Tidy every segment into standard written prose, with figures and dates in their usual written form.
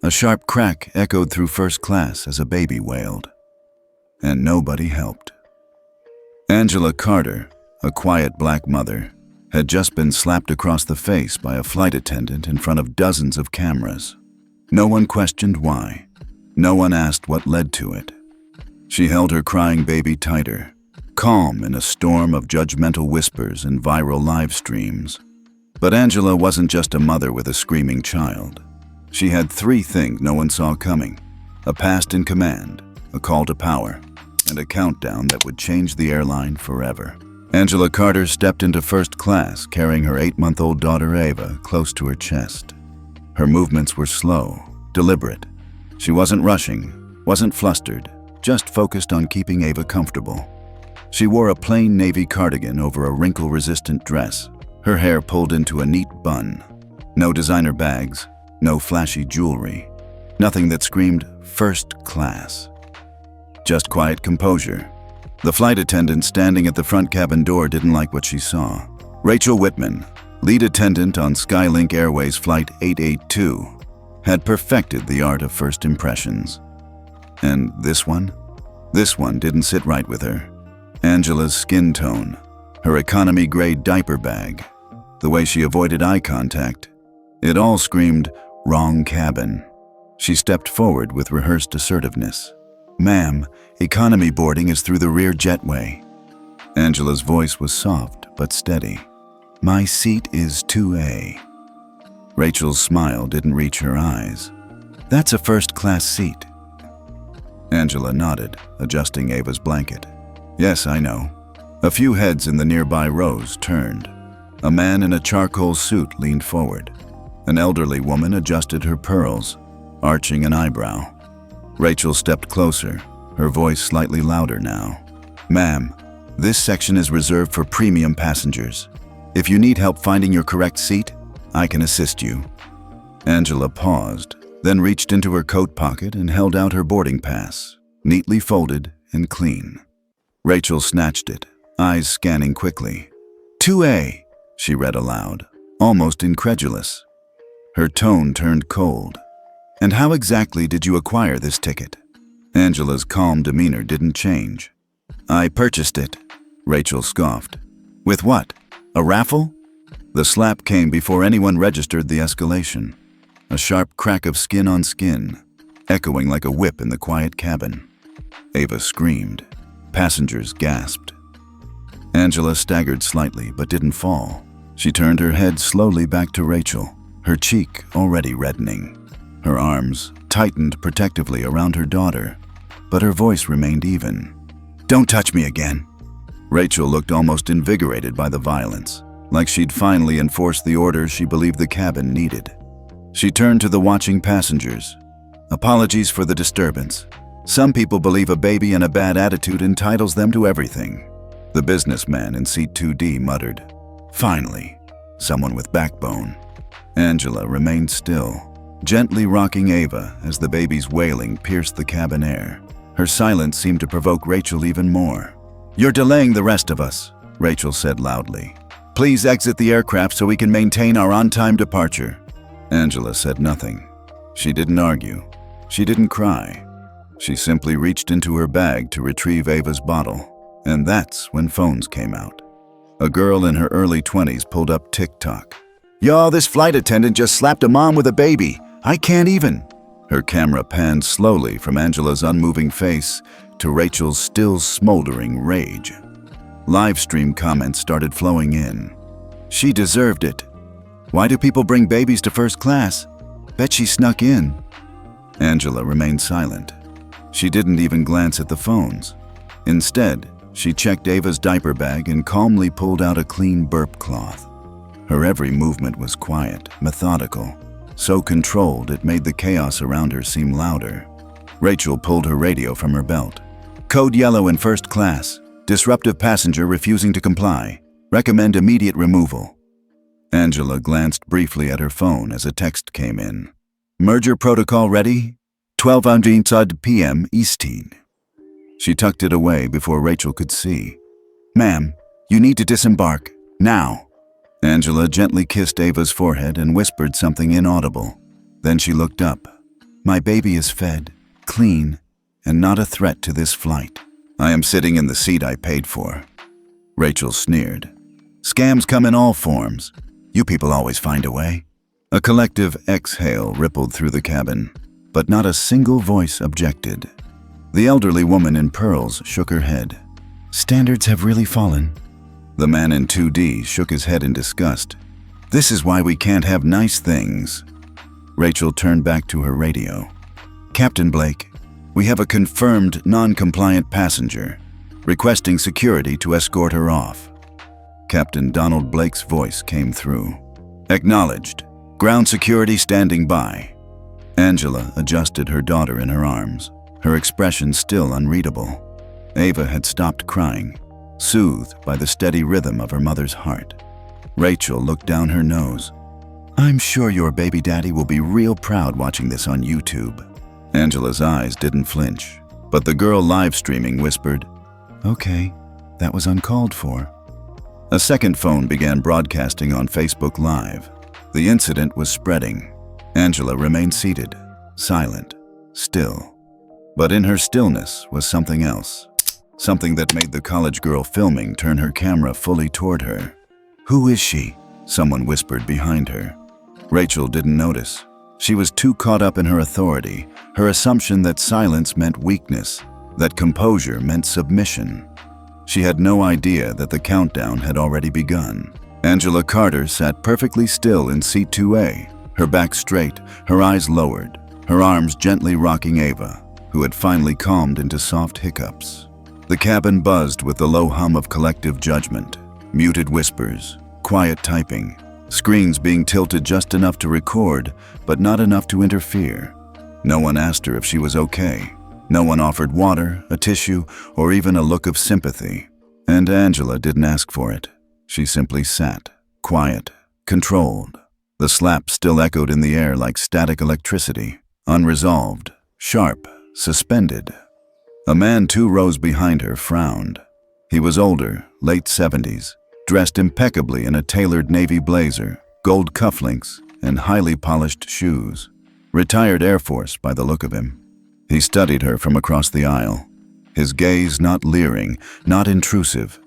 A sharp crack echoed through first class as a baby wailed. And nobody helped. Angela Carter, a quiet black mother, had just been slapped across the face by a flight attendant in front of dozens of cameras. No one questioned why. No one asked what led to it. She held her crying baby tighter, calm in a storm of judgmental whispers and viral live streams. But Angela wasn't just a mother with a screaming child. She had three things no one saw coming: a past in command, a call to power, and a countdown that would change the airline forever. Angela Carter stepped into first class carrying her 8-month-old daughter Ava close to her chest. Her movements were slow, deliberate. She wasn't rushing, wasn't flustered, just focused on keeping Ava comfortable. She wore a plain navy cardigan over a wrinkle-resistant dress, her hair pulled into a neat bun. No designer bags, no flashy jewelry, nothing that screamed first class. Just quiet composure. The flight attendant standing at the front cabin door didn't like what she saw. Rachel Whitman, lead attendant on Skylink Airways Flight 882, had perfected the art of first impressions. And this one? This one didn't sit right with her. Angela's skin tone, her economy-grade diaper bag, the way she avoided eye contact, it all screamed wrong cabin. She stepped forward with rehearsed assertiveness. "Ma'am, economy boarding is through the rear jetway." Angela's voice was soft but steady. "My seat is 2A." Rachel's smile didn't reach her eyes. "That's a first-class seat." Angela nodded, adjusting Ava's blanket. "Yes, I know." A few heads in the nearby rows turned. A man in a charcoal suit leaned forward. An elderly woman adjusted her pearls, arching an eyebrow. Rachel stepped closer, her voice slightly louder now. "Ma'am, this section is reserved for premium passengers. If you need help finding your correct seat, I can assist you." Angela paused, then reached into her coat pocket and held out her boarding pass, neatly folded and clean. Rachel snatched it, eyes scanning quickly. 2A, she read aloud, almost incredulous. Her tone turned cold. "And how exactly did you acquire this ticket?" Angela's calm demeanor didn't change. "I purchased it," Rachel scoffed. "With what? A raffle?" The slap came before anyone registered the escalation. A sharp crack of skin on skin, echoing like a whip in the quiet cabin. Ava screamed. Passengers gasped. Angela staggered slightly but didn't fall. She turned her head slowly back to Rachel, her cheek already reddening. Her arms tightened protectively around her daughter, but her voice remained even. "Don't touch me again." Rachel looked almost invigorated by the violence, like she'd finally enforced the orders she believed the cabin needed. She turned to the watching passengers. "Apologies for the disturbance. Some people believe a baby and a bad attitude entitles them to everything." The businessman in seat 2D muttered. "Finally, someone with backbone." Angela remained still, gently rocking Ava as the baby's wailing pierced the cabin air. Her silence seemed to provoke Rachel even more. "You're delaying the rest of us," Rachel said loudly. "Please exit the aircraft so we can maintain our on-time departure." Angela said nothing. She didn't argue. She didn't cry. She simply reached into her bag to retrieve Ava's bottle, and that's when phones came out. A girl in her early 20s pulled up TikTok. "Y'all, this flight attendant just slapped a mom with a baby. I can't even." Her camera panned slowly from Angela's unmoving face to Rachel's still smoldering rage. Livestream comments started flowing in. "She deserved it. Why do people bring babies to first class? Bet she snuck in." Angela remained silent. She didn't even glance at the phones. Instead, she checked Ava's diaper bag and calmly pulled out a clean burp cloth. Her every movement was quiet, methodical, so controlled it made the chaos around her seem louder. Rachel pulled her radio from her belt. "Code yellow in first class. Disruptive passenger refusing to comply. Recommend immediate removal." Angela glanced briefly at her phone as a text came in. "Merger protocol ready? 12:00 p.m. Eastern." She tucked it away before Rachel could see. "Ma'am, you need to disembark, now." Angela gently kissed Ava's forehead and whispered something inaudible. Then she looked up. My baby is fed, clean, and not a threat to this flight. I am sitting in the seat I paid for." Rachel sneered. "Scams come in all forms. You people always find a way." A collective exhale rippled through the cabin, but not a single voice objected. The elderly woman in pearls shook her head. "Standards have really fallen." The man in 2D shook his head in disgust. "This is why we can't have nice things." Rachel turned back to her radio. "Captain Blake, we have a confirmed non-compliant passenger, requesting security to escort her off." Captain Donald Blake's voice came through. "Acknowledged. Ground security standing by." Angela adjusted her daughter in her arms, her expression still unreadable. Ava had stopped crying, soothed by the steady rhythm of her mother's heart. Rachel looked down her nose. "I'm sure your baby daddy will be real proud watching this on YouTube." Angela's eyes didn't flinch, but the girl live streaming whispered, "Okay, that was uncalled for." A second phone began broadcasting on Facebook Live. The incident was spreading. Angela remained seated, silent, still. But in her stillness was something else. Something that made the college girl filming turn her camera fully toward her. "Who is she?" someone whispered behind her. Rachel didn't notice. She was too caught up in her authority, her assumption that silence meant weakness, that composure meant submission. She had no idea that the countdown had already begun. Angela Carter sat perfectly still in seat 2A, her back straight, her eyes lowered, her arms gently rocking Ava, who had finally calmed into soft hiccups. The cabin buzzed with the low hum of collective judgment, muted whispers, quiet typing, screens being tilted just enough to record, but not enough to interfere. No one asked her if she was okay. No one offered water, a tissue, or even a look of sympathy. And Angela didn't ask for it. She simply sat, quiet, controlled. The slap still echoed in the air like static electricity, unresolved, sharp, suspended. A man 2 rows behind her frowned. He was older, late 70s, dressed impeccably in a tailored navy blazer, gold cufflinks, and highly polished shoes. Retired Air Force by the look of him. He studied her from across the aisle, his gaze not leering, not intrusive,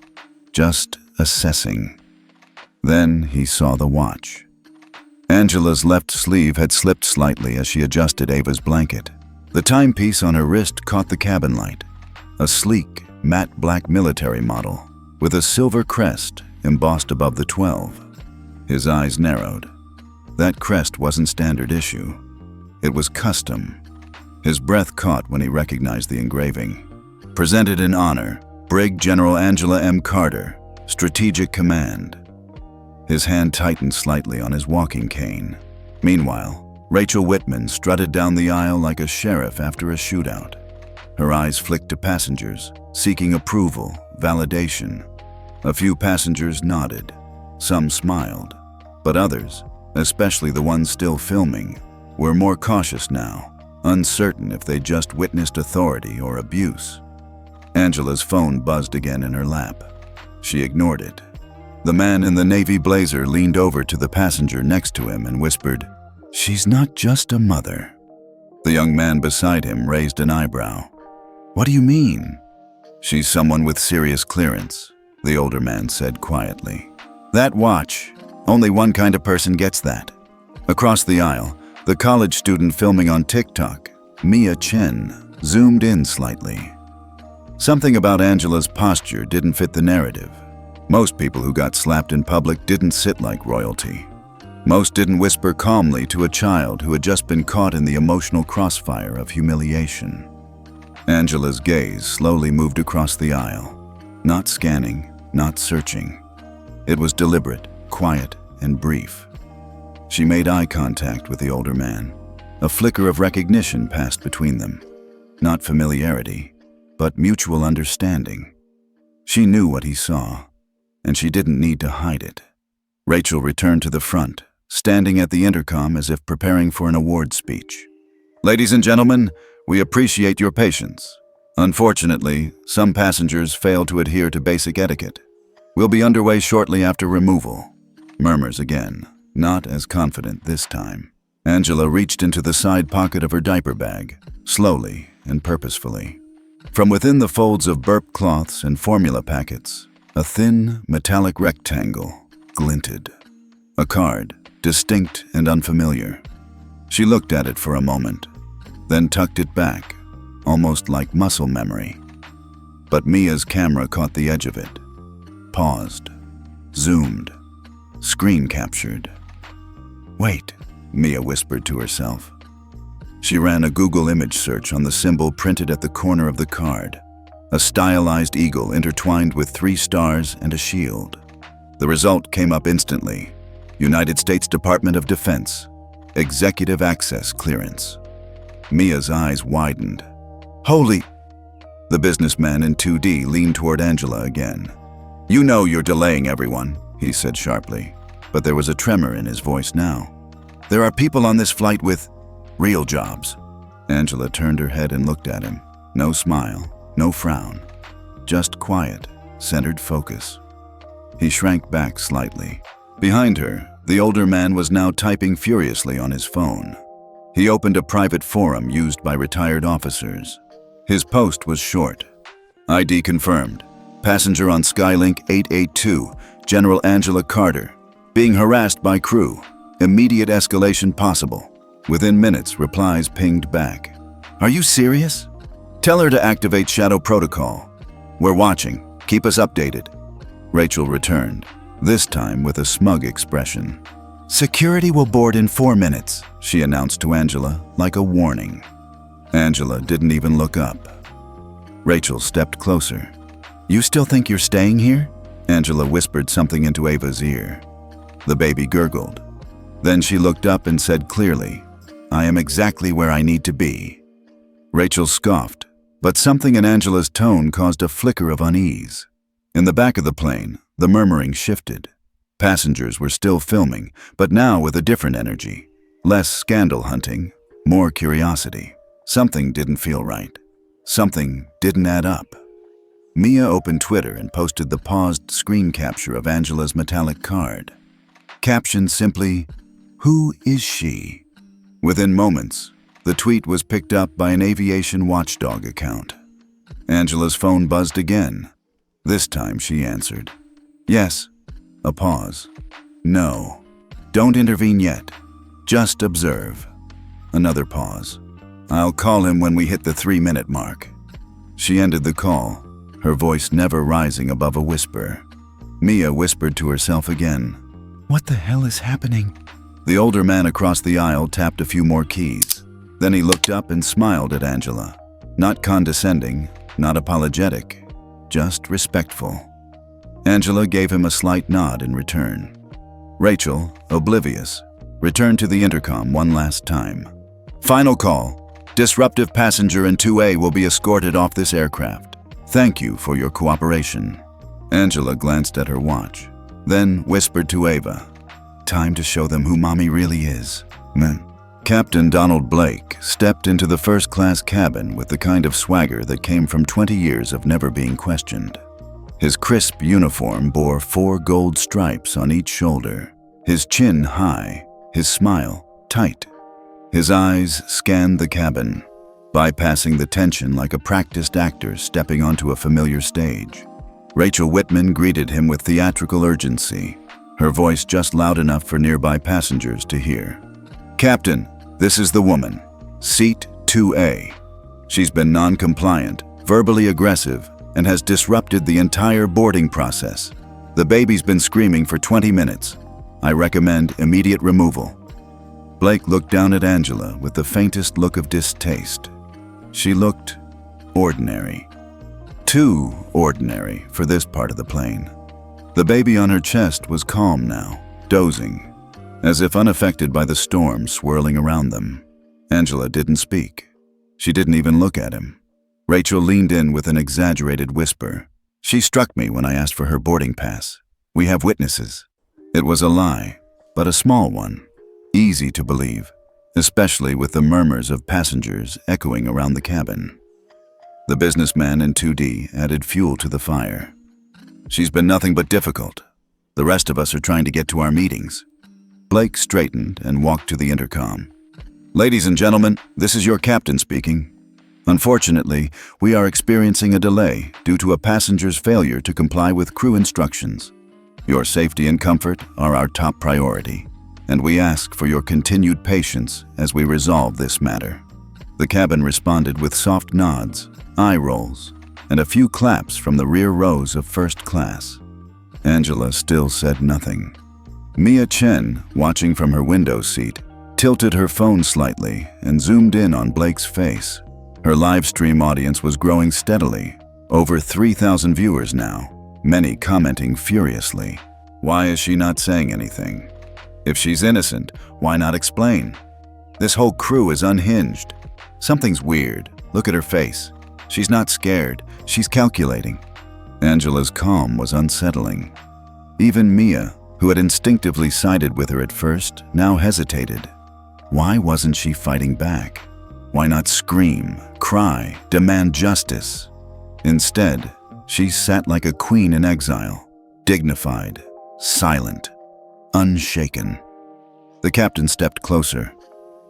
just assessing. Then he saw the watch. Angela's left sleeve had slipped slightly as she adjusted Ava's blanket. The timepiece on her wrist caught the cabin light, a sleek, matte black military model with a silver crest embossed above the 12. His eyes narrowed. That crest wasn't standard issue. It was custom. His breath caught when he recognized the engraving. Presented in honor, Brig General Angela M. Carter, Strategic Command. His hand tightened slightly on his walking cane. Meanwhile, Rachel Whitman strutted down the aisle like a sheriff after a shootout. Her eyes flicked to passengers, seeking approval, validation. A few passengers nodded. Some smiled. But others, especially the ones still filming, were more cautious now, uncertain if they just witnessed authority or abuse. Angela's phone buzzed again in her lap. She ignored it. The man in the navy blazer leaned over to the passenger next to him and whispered, "She's not just a mother." The young man beside him raised an eyebrow. "What do you mean?" "She's someone with serious clearance," the older man said quietly. "That watch, only one kind of person gets that." Across the aisle, the college student filming on TikTok, Mia Chen, zoomed in slightly. Something about Angela's posture didn't fit the narrative. Most people who got slapped in public didn't sit like royalty. Most didn't whisper calmly to a child who had just been caught in the emotional crossfire of humiliation. Angela's gaze slowly moved across the aisle, not scanning, not searching. It was deliberate, quiet, and brief. She made eye contact with the older man. A flicker of recognition passed between them. Not familiarity, but mutual understanding. She knew what he saw, and she didn't need to hide it. Rachel returned to the front, standing at the intercom as if preparing for an award speech. "Ladies and gentlemen, we appreciate your patience. Unfortunately, some passengers failed to adhere to basic etiquette. We'll be underway shortly after removal." Murmurs again, not as confident this time. Angela reached into the side pocket of her diaper bag, slowly and purposefully. From within the folds of burp cloths and formula packets, a thin, metallic rectangle glinted. A card, distinct and unfamiliar. She looked at it for a moment, then tucked it back, almost like muscle memory. But Mia's camera caught the edge of it, paused, zoomed, screen captured. "Wait," Mia whispered to herself. She ran a Google image search on the symbol printed at the corner of the card, a stylized eagle intertwined with 3 stars and a shield. The result came up instantly: United States Department of Defense, Executive Access Clearance. Mia's eyes widened. "Holy..." The businessman in 2D leaned toward Angela again. "You know you're delaying everyone," he said sharply, but there was a tremor in his voice now. "There are people on this flight with real jobs." Angela turned her head and looked at him. No smile, no frown, just quiet, centered focus. He shrank back slightly. Behind her, the older man was now typing furiously on his phone. He opened a private forum used by retired officers. His post was short. "ID confirmed. Passenger on Skylink 882, General Angela Carter, being harassed by crew. Immediate escalation possible." Within minutes, replies pinged back. "Are you serious? Tell her to activate Shadow Protocol. We're watching. Keep us updated." Rachel returned, this time with a smug expression. "Security will board in 4 minutes, she announced to Angela, like a warning. Angela didn't even look up. Rachel stepped closer. "You still think you're staying here?" Angela whispered something into Ava's ear. The baby gurgled. Then she looked up and said clearly, "I am exactly where I need to be." Rachel scoffed, but something in Angela's tone caused a flicker of unease. In the back of the plane, the murmuring shifted. Passengers were still filming, but now with a different energy. Less scandal hunting, more curiosity. Something didn't feel right. Something didn't add up. Mia opened Twitter and posted the paused screen capture of Angela's metallic card. Captioned simply, "Who is she?" Within moments, the tweet was picked up by an aviation watchdog account. Angela's phone buzzed again. This time she answered. "Yes." A pause. "No. Don't intervene yet. Just observe." Another pause. "I'll call him when we hit the 3-minute mark." She ended the call, her voice never rising above a whisper. Mia whispered to herself again. "What the hell is happening?" The older man across the aisle tapped a few more keys. Then he looked up and smiled at Angela. Not condescending, not apologetic, just respectful. Angela gave him a slight nod in return. Rachel, oblivious, returned to the intercom one last time. "Final call. Disruptive passenger in 2A will be escorted off this aircraft. Thank you for your cooperation." Angela glanced at her watch, then whispered to Ava, "Time to show them who Mommy really is." Captain Donald Blake stepped into the first-class cabin with the kind of swagger that came from 20 years of never being questioned. His crisp uniform bore 4 gold stripes on each shoulder, his chin high, his smile tight. His eyes scanned the cabin, bypassing the tension like a practiced actor stepping onto a familiar stage. Rachel Whitman greeted him with theatrical urgency, her voice just loud enough for nearby passengers to hear. "Captain, this is the woman. Seat 2A. She's been non-compliant, verbally aggressive, and has disrupted the entire boarding process. The baby's been screaming for 20 minutes. I recommend immediate removal." Blake looked down at Angela with the faintest look of distaste. She looked ordinary. Too ordinary for this part of the plane. The baby on her chest was calm now, dozing, as if unaffected by the storm swirling around them. Angela didn't speak. She didn't even look at him. Rachel leaned in with an exaggerated whisper. "She struck me when I asked for her boarding pass. We have witnesses." It was a lie, but a small one. Easy to believe, especially with the murmurs of passengers echoing around the cabin. The businessman in 2D added fuel to the fire. "She's been nothing but difficult. The rest of us are trying to get to our meetings." Blake straightened and walked to the intercom. "Ladies and gentlemen, this is your captain speaking. Unfortunately, we are experiencing a delay due to a passenger's failure to comply with crew instructions. Your safety and comfort are our top priority, and we ask for your continued patience as we resolve this matter." The cabin responded with soft nods, eye rolls, and a few claps from the rear rows of first class. Angela still said nothing. Mia Chen, watching from her window seat, tilted her phone slightly and zoomed in on Blake's face. Her live stream audience was growing steadily, over 3,000 viewers now, many commenting furiously. Why is she not saying anything? If she's innocent, why not explain? This whole crew is unhinged. Something's weird. Look at her face. She's not scared, she's calculating. Angela's calm was unsettling. Even Mia, who had instinctively sided with her at first, now hesitated. Why wasn't she fighting back? Why not scream, cry, demand justice? Instead, she sat like a queen in exile, dignified, silent, unshaken. The captain stepped closer.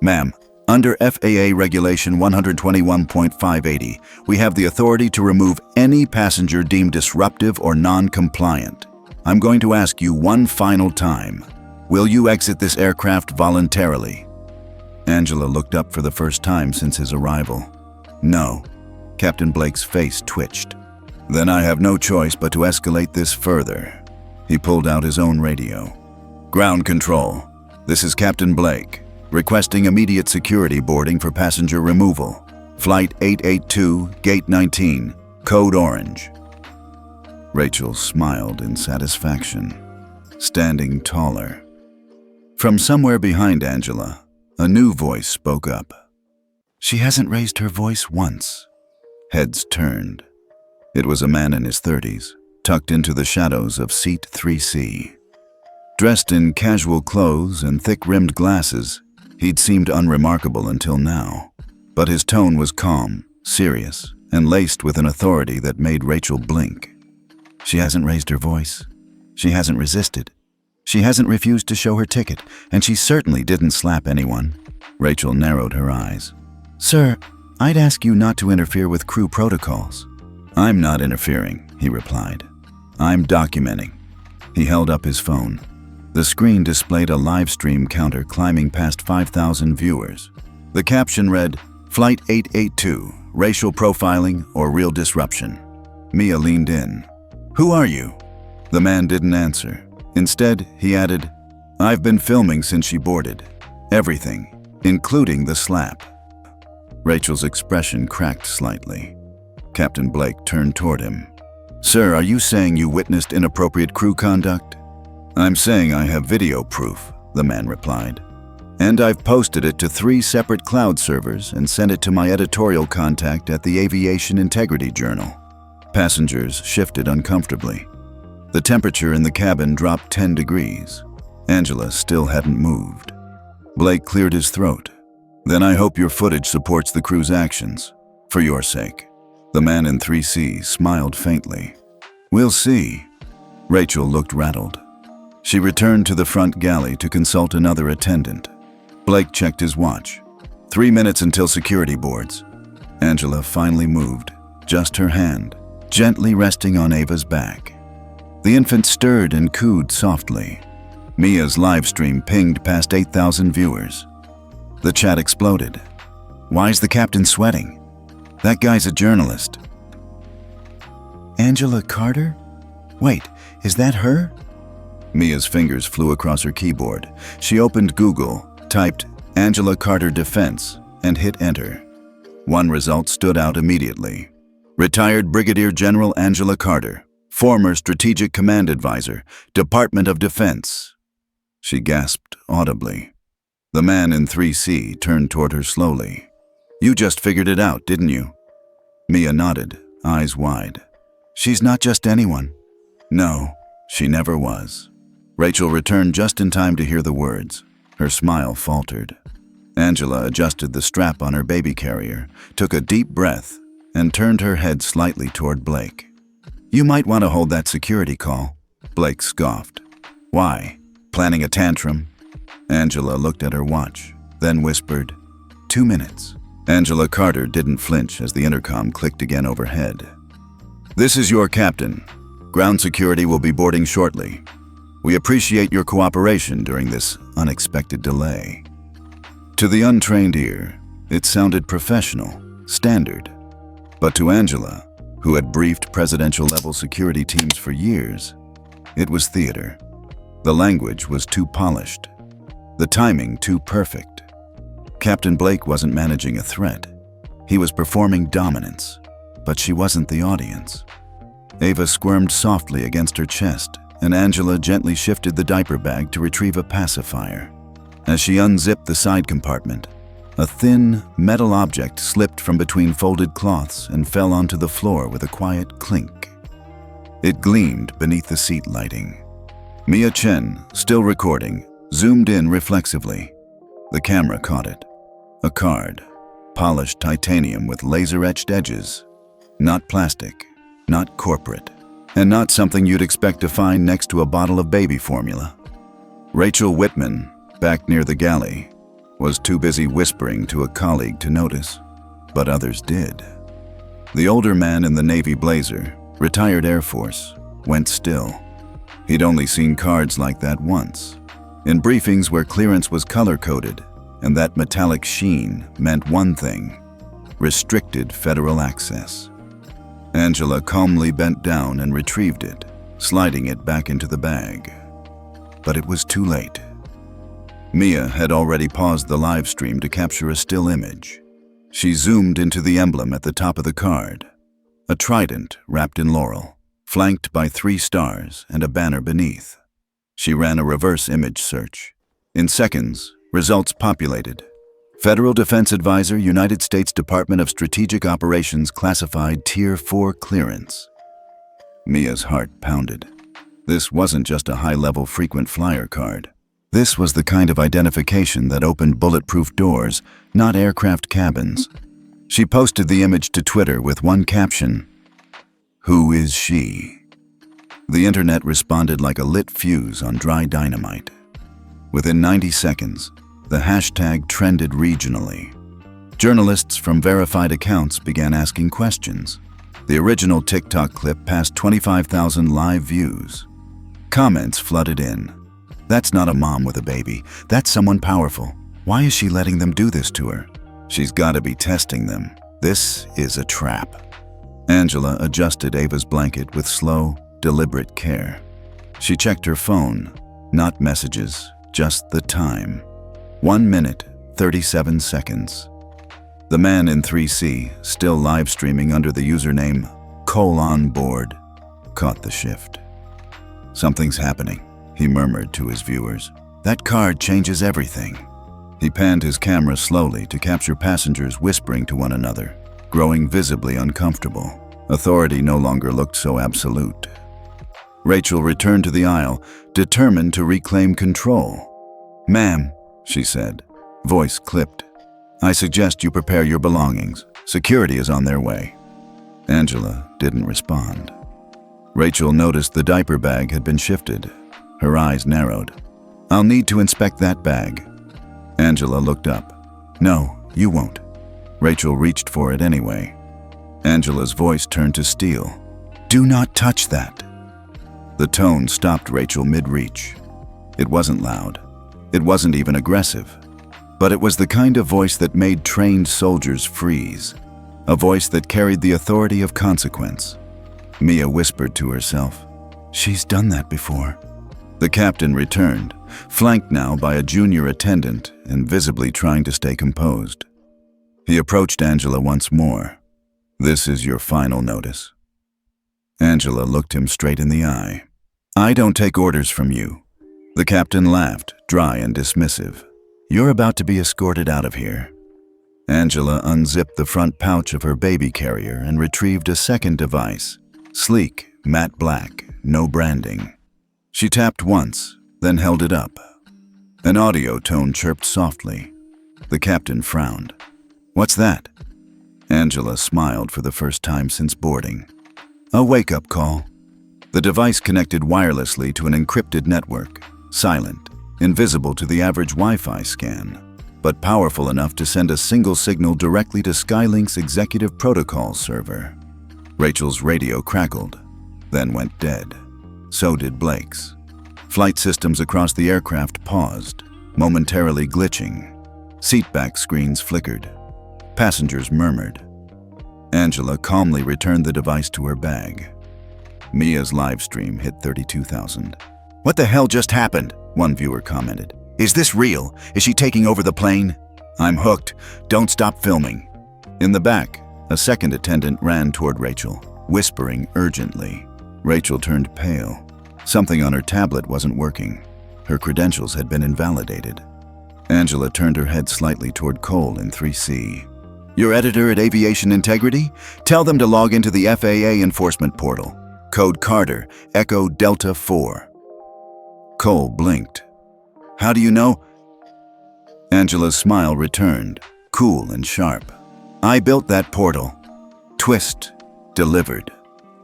"Ma'am, under FAA Regulation 121.580, we have the authority to remove any passenger deemed disruptive or non-compliant. I'm going to ask you one final time. Will you exit this aircraft voluntarily?" Angela looked up for the first time since his arrival. "No." Captain Blake's face twitched. "Then I have no choice but to escalate this further." He pulled out his own radio. "Ground control. This is Captain Blake, requesting immediate security boarding for passenger removal. Flight 882, Gate 19, Code Orange." Rachel smiled in satisfaction, standing taller. From somewhere behind Angela, a new voice spoke up. She hasn't raised her voice once. Heads turned. It was a man in his 30s, tucked into the shadows of seat 3C. Dressed in casual clothes and thick-rimmed glasses, he'd seemed unremarkable until now. But his tone was calm, serious, and laced with an authority that made Rachel blink. She hasn't raised her voice. She hasn't resisted. She hasn't refused to show her ticket, and she certainly didn't slap anyone. Rachel narrowed her eyes. "Sir, I'd ask you not to interfere with crew protocols." "I'm not interfering," he replied. "I'm documenting." He held up his phone. The screen displayed a live stream counter climbing past 5,000 viewers. The caption read, "Flight 882, racial profiling or real disruption." Mia leaned in. "Who are you?" The man didn't answer. Instead, he added, "I've been filming since she boarded. Everything, including the slap." Rachel's expression cracked slightly. Captain Blake turned toward him. "Sir, are you saying you witnessed inappropriate crew conduct?" "I'm saying I have video proof," the man replied. "And I've posted it to 3 separate cloud servers and sent it to my editorial contact at the Aviation Integrity Journal." Passengers shifted uncomfortably. The temperature in the cabin dropped 10 degrees. Angela still hadn't moved. Blake cleared his throat. "Then I hope your footage supports the crew's actions, for your sake." The man in 3C smiled faintly. "We'll see." Rachel looked rattled. She returned to the front galley to consult another attendant. Blake checked his watch. 3 minutes until security boards. Angela finally moved, just her hand, gently resting on Ava's back. The infant stirred and cooed softly. Mia's live stream pinged past 8,000 viewers. The chat exploded. "Why's the captain sweating? That guy's a journalist." "Angela Carter? Wait, is that her?" Mia's fingers flew across her keyboard. She opened Google, typed Angela Carter Defense, and hit enter. One result stood out immediately. Retired Brigadier General Angela Carter, former Strategic Command Advisor, Department of Defense. She gasped audibly. The man in 3C turned toward her slowly. "You just figured it out, didn't you?" Mia nodded, eyes wide. "She's not just anyone." "No, she never was." Rachel returned just in time to hear the words. Her smile faltered. Angela adjusted the strap on her baby carrier, took a deep breath, and turned her head slightly toward Blake. "You might want to hold that security call." Blake scoffed. "Why? Planning a tantrum?" Angela looked at her watch, then whispered, 2 minutes. Angela Carter didn't flinch as the intercom clicked again overhead. This is your captain. Ground security will be boarding shortly. We appreciate your cooperation during this unexpected delay. To the untrained ear, it sounded professional, standard. But to Angela, who had briefed presidential-level security teams for years, it was theater. The language was too polished. The timing too perfect. Captain Blake wasn't managing a threat. He was performing dominance, but she wasn't the audience. Ava squirmed softly against her chest, and Angela gently shifted the diaper bag to retrieve a pacifier. As she unzipped the side compartment, a thin, metal object slipped from between folded cloths and fell onto the floor with a quiet clink. It gleamed beneath the seat lighting. Mia Chen, still recording, zoomed in reflexively. The camera caught it. A card, polished titanium with laser-etched edges. Not plastic, not corporate, and not something you'd expect to find next to a bottle of baby formula. Rachel Whitman, back near the galley, was too busy whispering to a colleague to notice, but others did. The older man in the navy blazer, retired Air Force, went still. He'd only seen cards like that once, in briefings where clearance was color-coded, and that metallic sheen meant one thing: restricted federal access. Angela calmly bent down and retrieved it, sliding it back into the bag. But it was too late. Mia had already paused the live stream to capture a still image. She zoomed into the emblem at the top of the card, a trident wrapped in laurel, flanked by 3 stars and a banner beneath. She ran a reverse image search. In seconds, results populated. Federal Defense Advisor, United States Department of Strategic Operations, classified Tier 4 clearance. Mia's heart pounded. This wasn't just a high-level frequent flyer card. This was the kind of identification that opened bulletproof doors, not aircraft cabins. She posted the image to Twitter with one caption: "Who is she?" The internet responded like a lit fuse on dry dynamite. Within 90 seconds, the hashtag trended regionally. Journalists from verified accounts began asking questions. The original TikTok clip passed 25,000 live views. Comments flooded in. "That's not a mom with a baby. That's someone powerful. Why is she letting them do this to her? She's got to be testing them. This is a trap." Angela adjusted Ava's blanket with slow, deliberate care. She checked her phone, not messages, just the time. 1 minute, 37 seconds. The man in 3C, still live streaming under the username Onboard, caught the shift. "Something's happening," he murmured to his viewers. "That card changes everything." He panned his camera slowly to capture passengers whispering to one another, growing visibly uncomfortable. Authority no longer looked so absolute. Rachel returned to the aisle, determined to reclaim control. "Ma'am," she said, voice clipped, "I suggest you prepare your belongings. Security is on their way." Angela didn't respond. Rachel noticed the diaper bag had been shifted. Her eyes narrowed. "I'll need to inspect that bag." Angela looked up. "No, you won't." Rachel reached for it anyway. Angela's voice turned to steel. "Do not touch that." The tone stopped Rachel mid-reach. It wasn't loud. It wasn't even aggressive. But it was the kind of voice that made trained soldiers freeze. A voice that carried the authority of consequence. Mia whispered to herself, "She's done that before." The captain returned, flanked now by a junior attendant and visibly trying to stay composed. He approached Angela once more. "This is your final notice." Angela looked him straight in the eye. "I don't take orders from you." The captain laughed, dry and dismissive. "You're about to be escorted out of here." Angela unzipped the front pouch of her baby carrier and retrieved a second device, sleek, matte black, no branding. She tapped once, then held it up. An audio tone chirped softly. The captain frowned. "What's that?" Angela smiled for the first time since boarding. "A wake-up call." The device connected wirelessly to an encrypted network, silent, invisible to the average Wi-Fi scan, but powerful enough to send a single signal directly to Skylink's executive protocol server. Rachel's radio crackled, then went dead. So did Blake's. Flight systems across the aircraft paused, momentarily glitching. Seatback screens flickered. Passengers murmured. Angela calmly returned the device to her bag. Mia's live stream hit 32,000. "What the hell just happened?" one viewer commented. "Is this real? Is she taking over the plane?" "I'm hooked. Don't stop filming." In the back, a second attendant ran toward Rachel, whispering urgently. Rachel turned pale. Something on her tablet wasn't working. Her credentials had been invalidated. Angela turned her head slightly toward Cole in 3C. "Your editor at Aviation Integrity? Tell them to log into the FAA enforcement portal. Code Carter, Echo Delta 4. Cole blinked. "How do you know?" Angela's smile returned, cool and sharp. "I built that portal. Twist, delivered."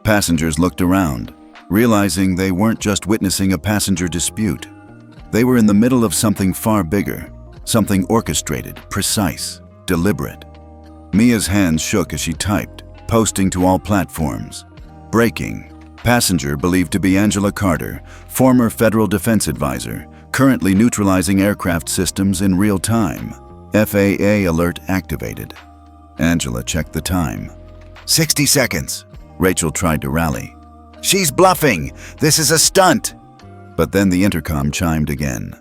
Passengers looked around, realizing they weren't just witnessing a passenger dispute. They were in the middle of something far bigger, something orchestrated, precise, deliberate. Mia's hands shook as she typed, posting to all platforms. Breaking. Passenger believed to be Angela Carter, former federal defense advisor, currently neutralizing aircraft systems in real time. FAA alert activated. Angela checked the time. 60 seconds. Rachel tried to rally. "She's bluffing! This is a stunt!" But then the intercom chimed again.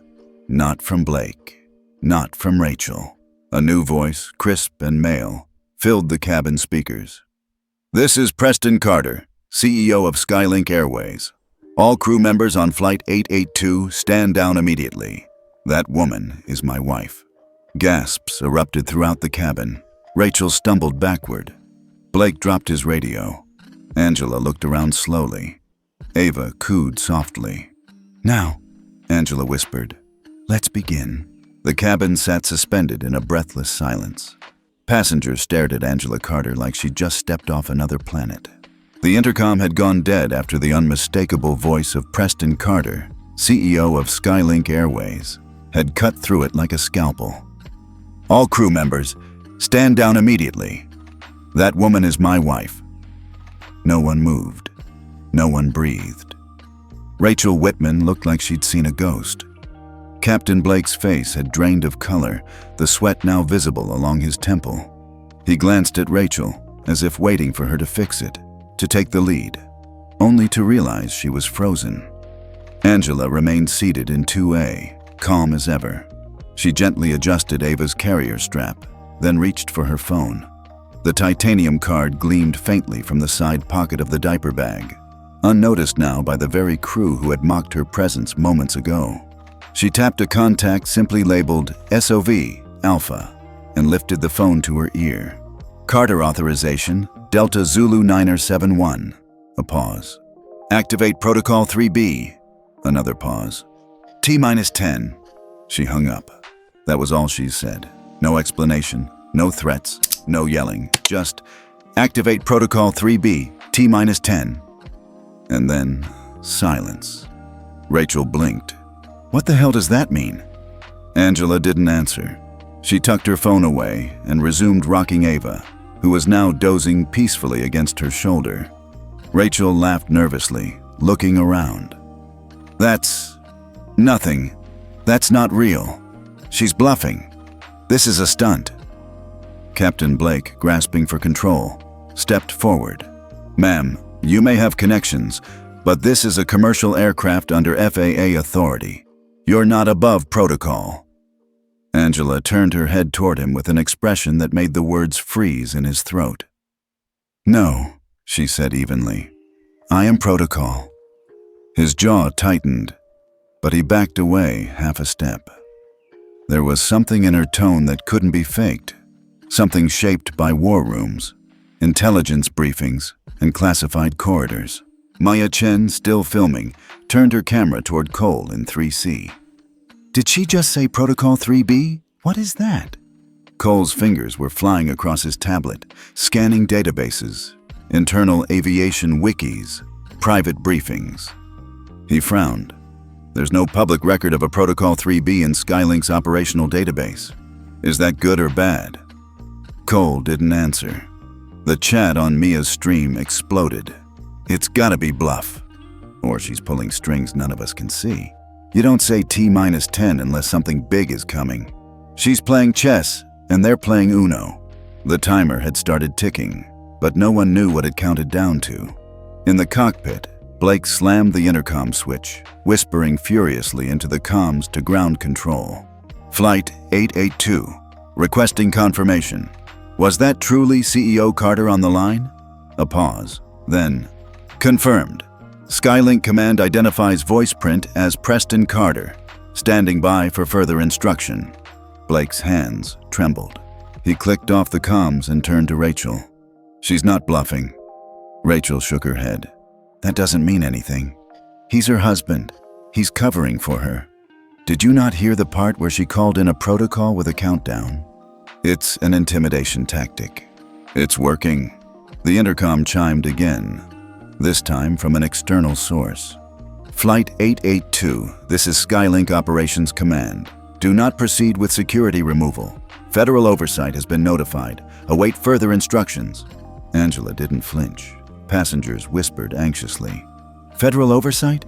Not from Blake. Not from Rachel. A new voice, crisp and male, filled the cabin speakers. "This is Preston Carter, CEO of Skylink Airways. All crew members on Flight 882 stand down immediately. That woman is my wife." Gasps erupted throughout the cabin. Rachel stumbled backward. Blake dropped his radio. Angela looked around slowly. Ava cooed softly. "Now," Angela whispered, "let's begin." The cabin sat suspended in a breathless silence. Passengers stared at Angela Carter like she'd just stepped off another planet. The intercom had gone dead after the unmistakable voice of Preston Carter, CEO of Skylink Airways, had cut through it like a scalpel. "All crew members, stand down immediately. That woman is my wife." No one moved. No one breathed. Rachel Whitman looked like she'd seen a ghost. Captain Blake's face had drained of color, the sweat now visible along his temple. He glanced at Rachel, as if waiting for her to fix it, to take the lead, only to realize she was frozen. Angela remained seated in 2A, calm as ever. She gently adjusted Ava's carrier strap, then reached for her phone. The titanium card gleamed faintly from the side pocket of the diaper bag, unnoticed now by the very crew who had mocked her presence moments ago. She tapped a contact simply labeled SOV, Alpha, and lifted the phone to her ear. "Carter authorization, Delta Zulu 971. A pause. "Activate Protocol 3B. Another pause. T-10. She hung up. That was all she said. No explanation, no threats, no yelling, just "Activate Protocol 3B, T-10. And then silence. Rachel blinked. What the hell does that mean? Angela didn't answer. She tucked her phone away and resumed rocking Ava, who was now dozing peacefully against her shoulder. Rachel laughed nervously, looking around. "That's nothing. That's not real. She's bluffing. This is a stunt." Captain Blake, grasping for control, stepped forward. "Ma'am, you may have connections, but this is a commercial aircraft under FAA authority. You're not above protocol." Angela turned her head toward him with an expression that made the words freeze in his throat. "No," she said evenly. "I am protocol." His jaw tightened, but he backed away half a step. There was something in her tone that couldn't be faked, something shaped by war rooms, intelligence briefings, and classified corridors. Maya Chen, still filming, turned her camera toward Cole in 3C. "Did she just say Protocol 3B? What is that?" Cole's fingers were flying across his tablet, scanning databases, internal aviation wikis, private briefings. He frowned. There's no public record of a Protocol 3B in Skylink's operational database. Is that good or bad? Cole didn't answer. The chat on Mia's stream exploded. It's gotta be bluff. Or she's pulling strings none of us can see. You don't say T-10 unless something big is coming. She's playing chess, and they're playing Uno. The timer had started ticking, but no one knew what it counted down to. In the cockpit, Blake slammed the intercom switch, whispering furiously into the comms to ground control. Flight 882, requesting confirmation. Was that truly CEO Carter on the line? A pause. Then, confirmed. Skylink Command identifies voice print as Preston Carter, standing by for further instruction. Blake's hands trembled. He clicked off the comms and turned to Rachel. She's not bluffing. Rachel shook her head. That doesn't mean anything. He's her husband. He's covering for her. Did you not hear the part where she called in a protocol with a countdown? It's an intimidation tactic. It's working. The intercom chimed again, this time from an external source. Flight 882, this is Skylink Operations Command. Do not proceed with security removal. Federal oversight has been notified. Await further instructions. Angela didn't flinch. Passengers whispered anxiously. Federal oversight?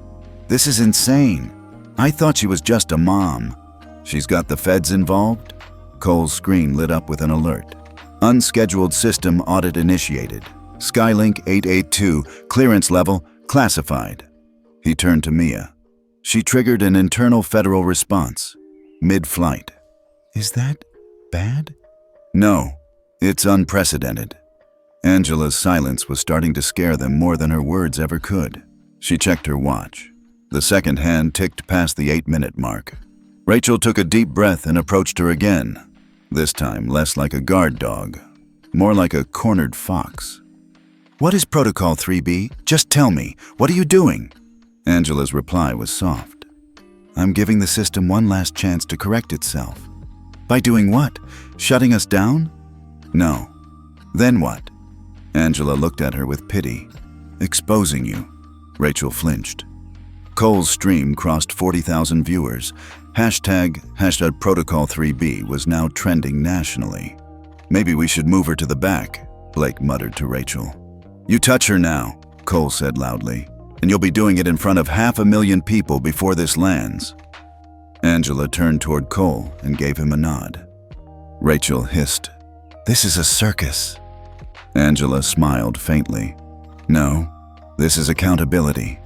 This is insane. I thought she was just a mom. She's got the feds involved? Cole's screen lit up with an alert. Unscheduled system audit initiated. Skylink 882, clearance level, classified. He turned to Mia. She triggered an internal federal response, mid-flight. Is that bad? No, it's unprecedented. Angela's silence was starting to scare them more than her words ever could. She checked her watch. The second hand ticked past the 8-minute mark. Rachel took a deep breath and approached her again, this time less like a guard dog, more like a cornered fox. What is Protocol 3B? Just tell me. What are you doing? Angela's reply was soft. I'm giving the system one last chance to correct itself. By doing what? Shutting us down? No. Then what? Angela looked at her with pity. Exposing you. Rachel flinched. Cole's stream crossed 40,000 viewers. Hashtag Protocol 3B was now trending nationally. Maybe we should move her to the back, Blake muttered to Rachel. You touch her now, Cole said loudly, and you'll be doing it in front of 500,000 people before this lands. Angela turned toward Cole and gave him a nod. Rachel hissed, This is a circus. Angela smiled faintly. No, this is accountability.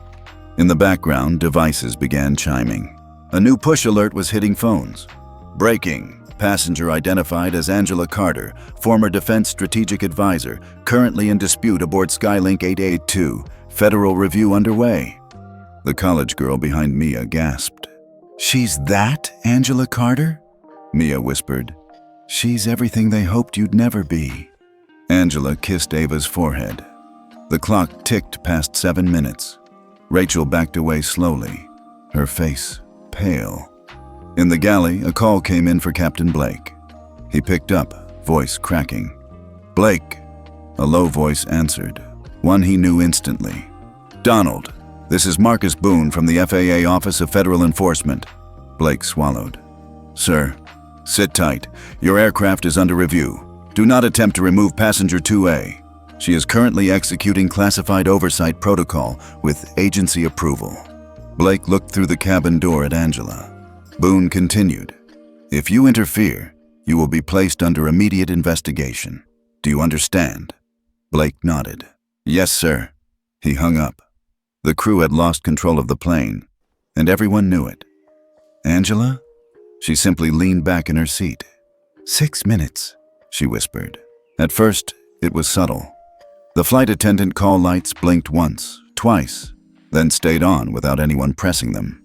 In the background, devices began chiming. A new push alert was hitting phones. Breaking. Passenger identified as Angela Carter, former Defense Strategic Advisor, currently in dispute aboard Skylink 882. Federal review underway. The college girl behind Mia gasped. She's that Angela Carter? Mia whispered. She's everything they hoped you'd never be. Angela kissed Ava's forehead. The clock ticked past 7 minutes. Rachel backed away slowly, her face pale. In the galley, a call came in for Captain Blake. He picked up, voice cracking. Blake. A low voice answered, one he knew instantly. Donald, this is Marcus Boone from the FAA Office of Federal Enforcement. Blake swallowed. Sir, sit tight. Your aircraft is under review. Do not attempt to remove passenger 2A. She is currently executing classified oversight protocol with agency approval. Blake looked through the cabin door at Angela. Boone continued, If you interfere, you will be placed under immediate investigation. Do you understand? Blake nodded. Yes, sir. He hung up. The crew had lost control of the plane, and everyone knew it. Angela? She simply leaned back in her seat. 6 minutes, she whispered. At first, it was subtle. The flight attendant call lights blinked once, twice, then stayed on without anyone pressing them.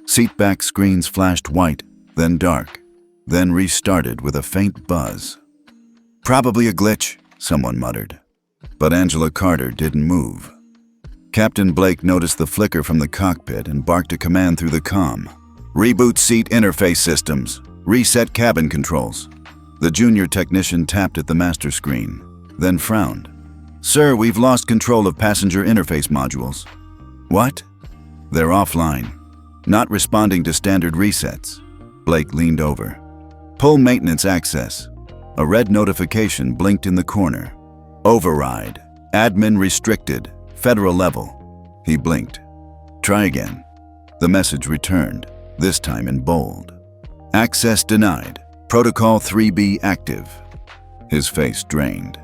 Seatback screens flashed white, then dark, then restarted with a faint buzz. Probably a glitch, someone muttered. But Angela Carter didn't move. Captain Blake noticed the flicker from the cockpit and barked a command through the comm. Reboot seat interface systems. Reset cabin controls. The junior technician tapped at the master screen, then frowned. Sir, we've lost control of passenger interface modules. What? They're offline. not responding to standard resets. Blake leaned over. Pull maintenance access. A red notification blinked in the corner. Override. Admin restricted. Federal level. He blinked. Try again. The message returned, this time in bold. Access denied. Protocol 3B active. His face drained.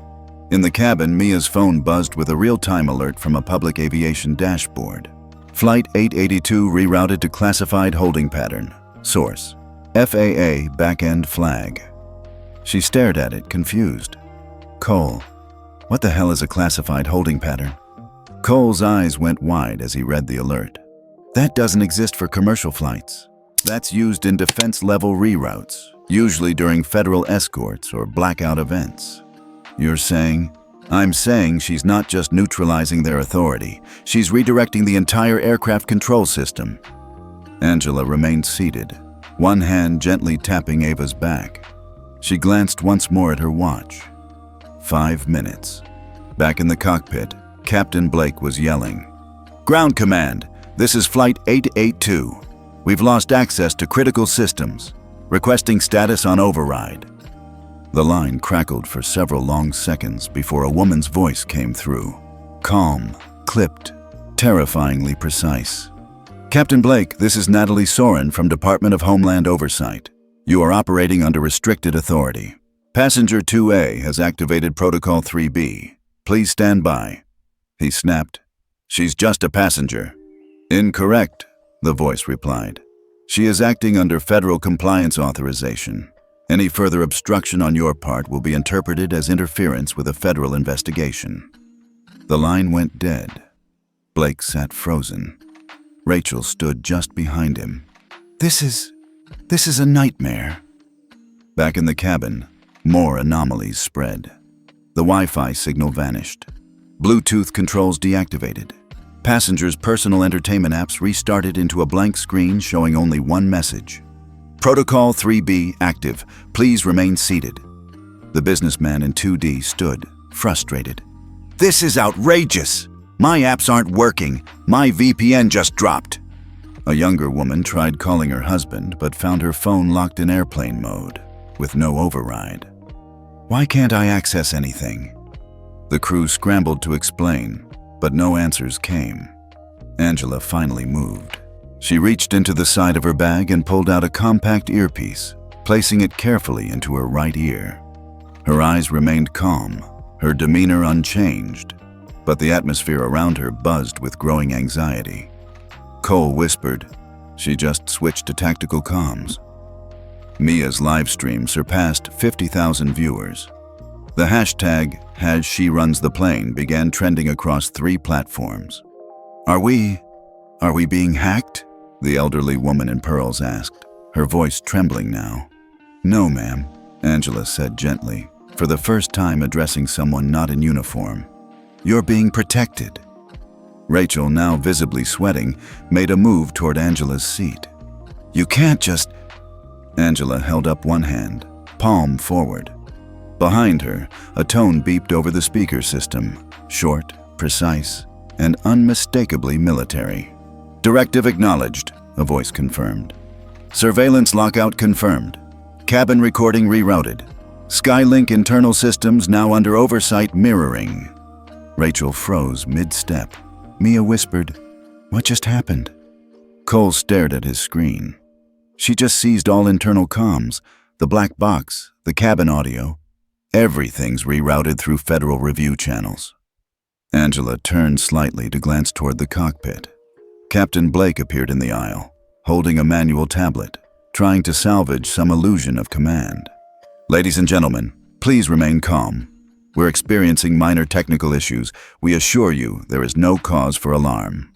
In the cabin, Mia's phone buzzed with a real-time alert from a public aviation dashboard. Flight 882 rerouted to classified holding pattern. Source: FAA backend flag. She stared at it, confused. Cole, what the hell is a classified holding pattern? Cole's eyes went wide as he read the alert. That doesn't exist for commercial flights. That's used in defense-level reroutes, usually during federal escorts or blackout events. You're saying? I'm saying she's not just neutralizing their authority, she's redirecting the entire aircraft control system. Angela remained seated, one hand gently tapping Ava's back. She glanced once more at her watch. 5 minutes. Back in the cockpit, Captain Blake was yelling. Ground Command, this is Flight 882. We've lost access to critical systems. Requesting status on override. The line crackled for several long seconds before a woman's voice came through. Calm, clipped, terrifyingly precise. Captain Blake, this is Natalie Soren from Department of Homeland Oversight. You are operating under restricted authority. Passenger 2A has activated Protocol 3B. Please stand by. He snapped. She's just a passenger. Incorrect, the voice replied. She is acting under federal compliance authorization. Any further obstruction on your part will be interpreted as interference with a federal investigation. The line went dead. Blake sat frozen. Rachel stood just behind him. This is a nightmare. Back in the cabin, more anomalies spread. The Wi-Fi signal vanished. Bluetooth controls deactivated. Passengers' personal entertainment apps restarted into a blank screen showing only one message. Protocol 3B active. Please remain seated. The businessman in 2D stood, frustrated. This is outrageous! My apps aren't working. My VPN just dropped. A younger woman tried calling her husband, but found her phone locked in airplane mode, with no override. Why can't I access anything? The crew scrambled to explain, but no answers came. Angela finally moved. She reached into the side of her bag and pulled out a compact earpiece, placing it carefully into her right ear. Her eyes remained calm, her demeanor unchanged, but the atmosphere around her buzzed with growing anxiety. Cole whispered, she just switched to tactical comms. Mia's livestream surpassed 50,000 viewers. The hashtag #SheRunsThePlane began trending across 3 platforms. Are we being hacked? The elderly woman in pearls asked, her voice trembling now. No, ma'am, Angela said gently, for the first time addressing someone not in uniform. You're being protected. Rachel, now visibly sweating, made a move toward Angela's seat. You can't just... Angela held up one hand, palm forward. Behind her, a tone beeped over the speaker system, short, precise, and unmistakably military. Directive acknowledged, a voice confirmed. Surveillance lockout confirmed. Cabin recording rerouted. Skylink internal systems now under oversight mirroring. Rachel froze mid-step. Mia whispered, What just happened? Cole stared at his screen. She just seized all internal comms, the black box, the cabin audio. Everything's rerouted through federal review channels. Angela turned slightly to glance toward the cockpit. Captain Blake appeared in the aisle, holding a manual tablet, trying to salvage some illusion of command. Ladies and gentlemen, please remain calm. We're experiencing minor technical issues. We assure you there is no cause for alarm.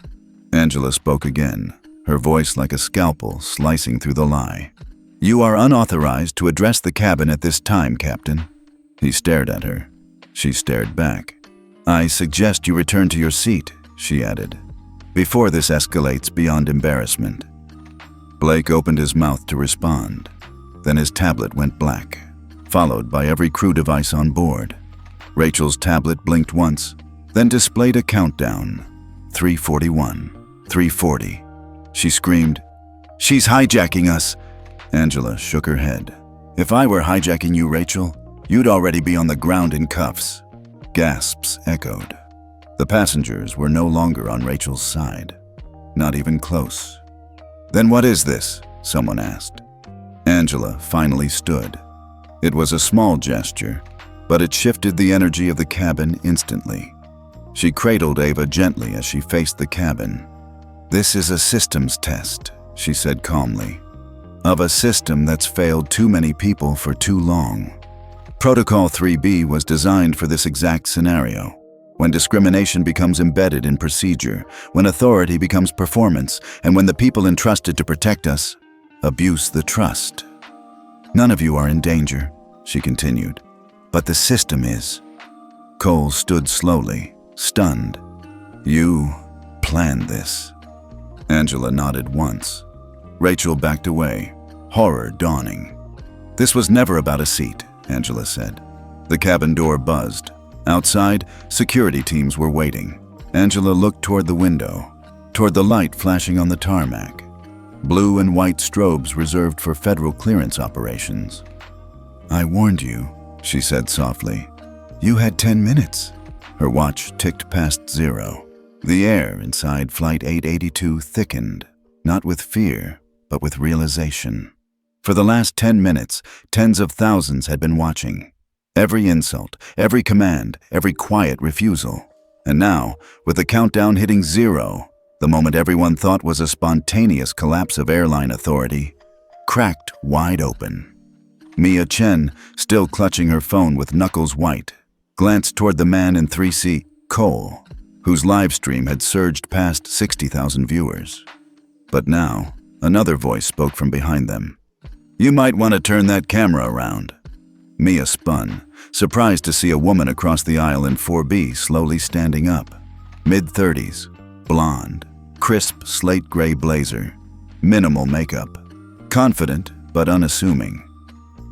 Angela spoke again, her voice like a scalpel slicing through the lie. You are unauthorized to address the cabin at this time, Captain. He stared at her. She stared back. I suggest you return to your seat, she added, before this escalates beyond embarrassment. Blake opened his mouth to respond. Then his tablet went black, followed by every crew device on board. Rachel's tablet blinked once, then displayed a countdown. 3:41, 3:40. She screamed, She's hijacking us. Angela shook her head. If I were hijacking you, Rachel, you'd already be on the ground in cuffs. Gasps echoed. The passengers were no longer on Rachel's side. Not even close. Then what is this? Someone asked. Angela finally stood. It was a small gesture, but it shifted the energy of the cabin instantly. She cradled Ava gently as she faced the cabin. This is a systems test, she said calmly, of a system that's failed too many people for too long. Protocol 3B was designed for this exact scenario. When discrimination becomes embedded in procedure, when authority becomes performance, and when the people entrusted to protect us abuse the trust. None of you are in danger, she continued, but the system is. Cole stood slowly, stunned. You planned this. Angela nodded once. Rachel backed away, horror dawning. This was never about a seat, Angela said. The cabin door buzzed. Outside, security teams were waiting. Angela looked toward the window, toward the light flashing on the tarmac. Blue and white strobes reserved for federal clearance operations. I warned you, she said softly. You had 10 minutes. Her watch ticked past 0. The air inside Flight 882 thickened, not with fear, but with realization. For the last 10 minutes, tens of thousands had been watching. Every insult, every command, every quiet refusal. And now, with the countdown hitting 0, the moment everyone thought was a spontaneous collapse of airline authority, cracked wide open. Mia Chen, still clutching her phone with knuckles white, glanced toward the man in 3C, Cole, whose live stream had surged past 60,000 viewers. But now, another voice spoke from behind them. You might want to turn that camera around. Mia spun, surprised to see a woman across the aisle in 4B slowly standing up. Mid-30s, blonde, crisp slate gray blazer, minimal makeup. Confident, but unassuming.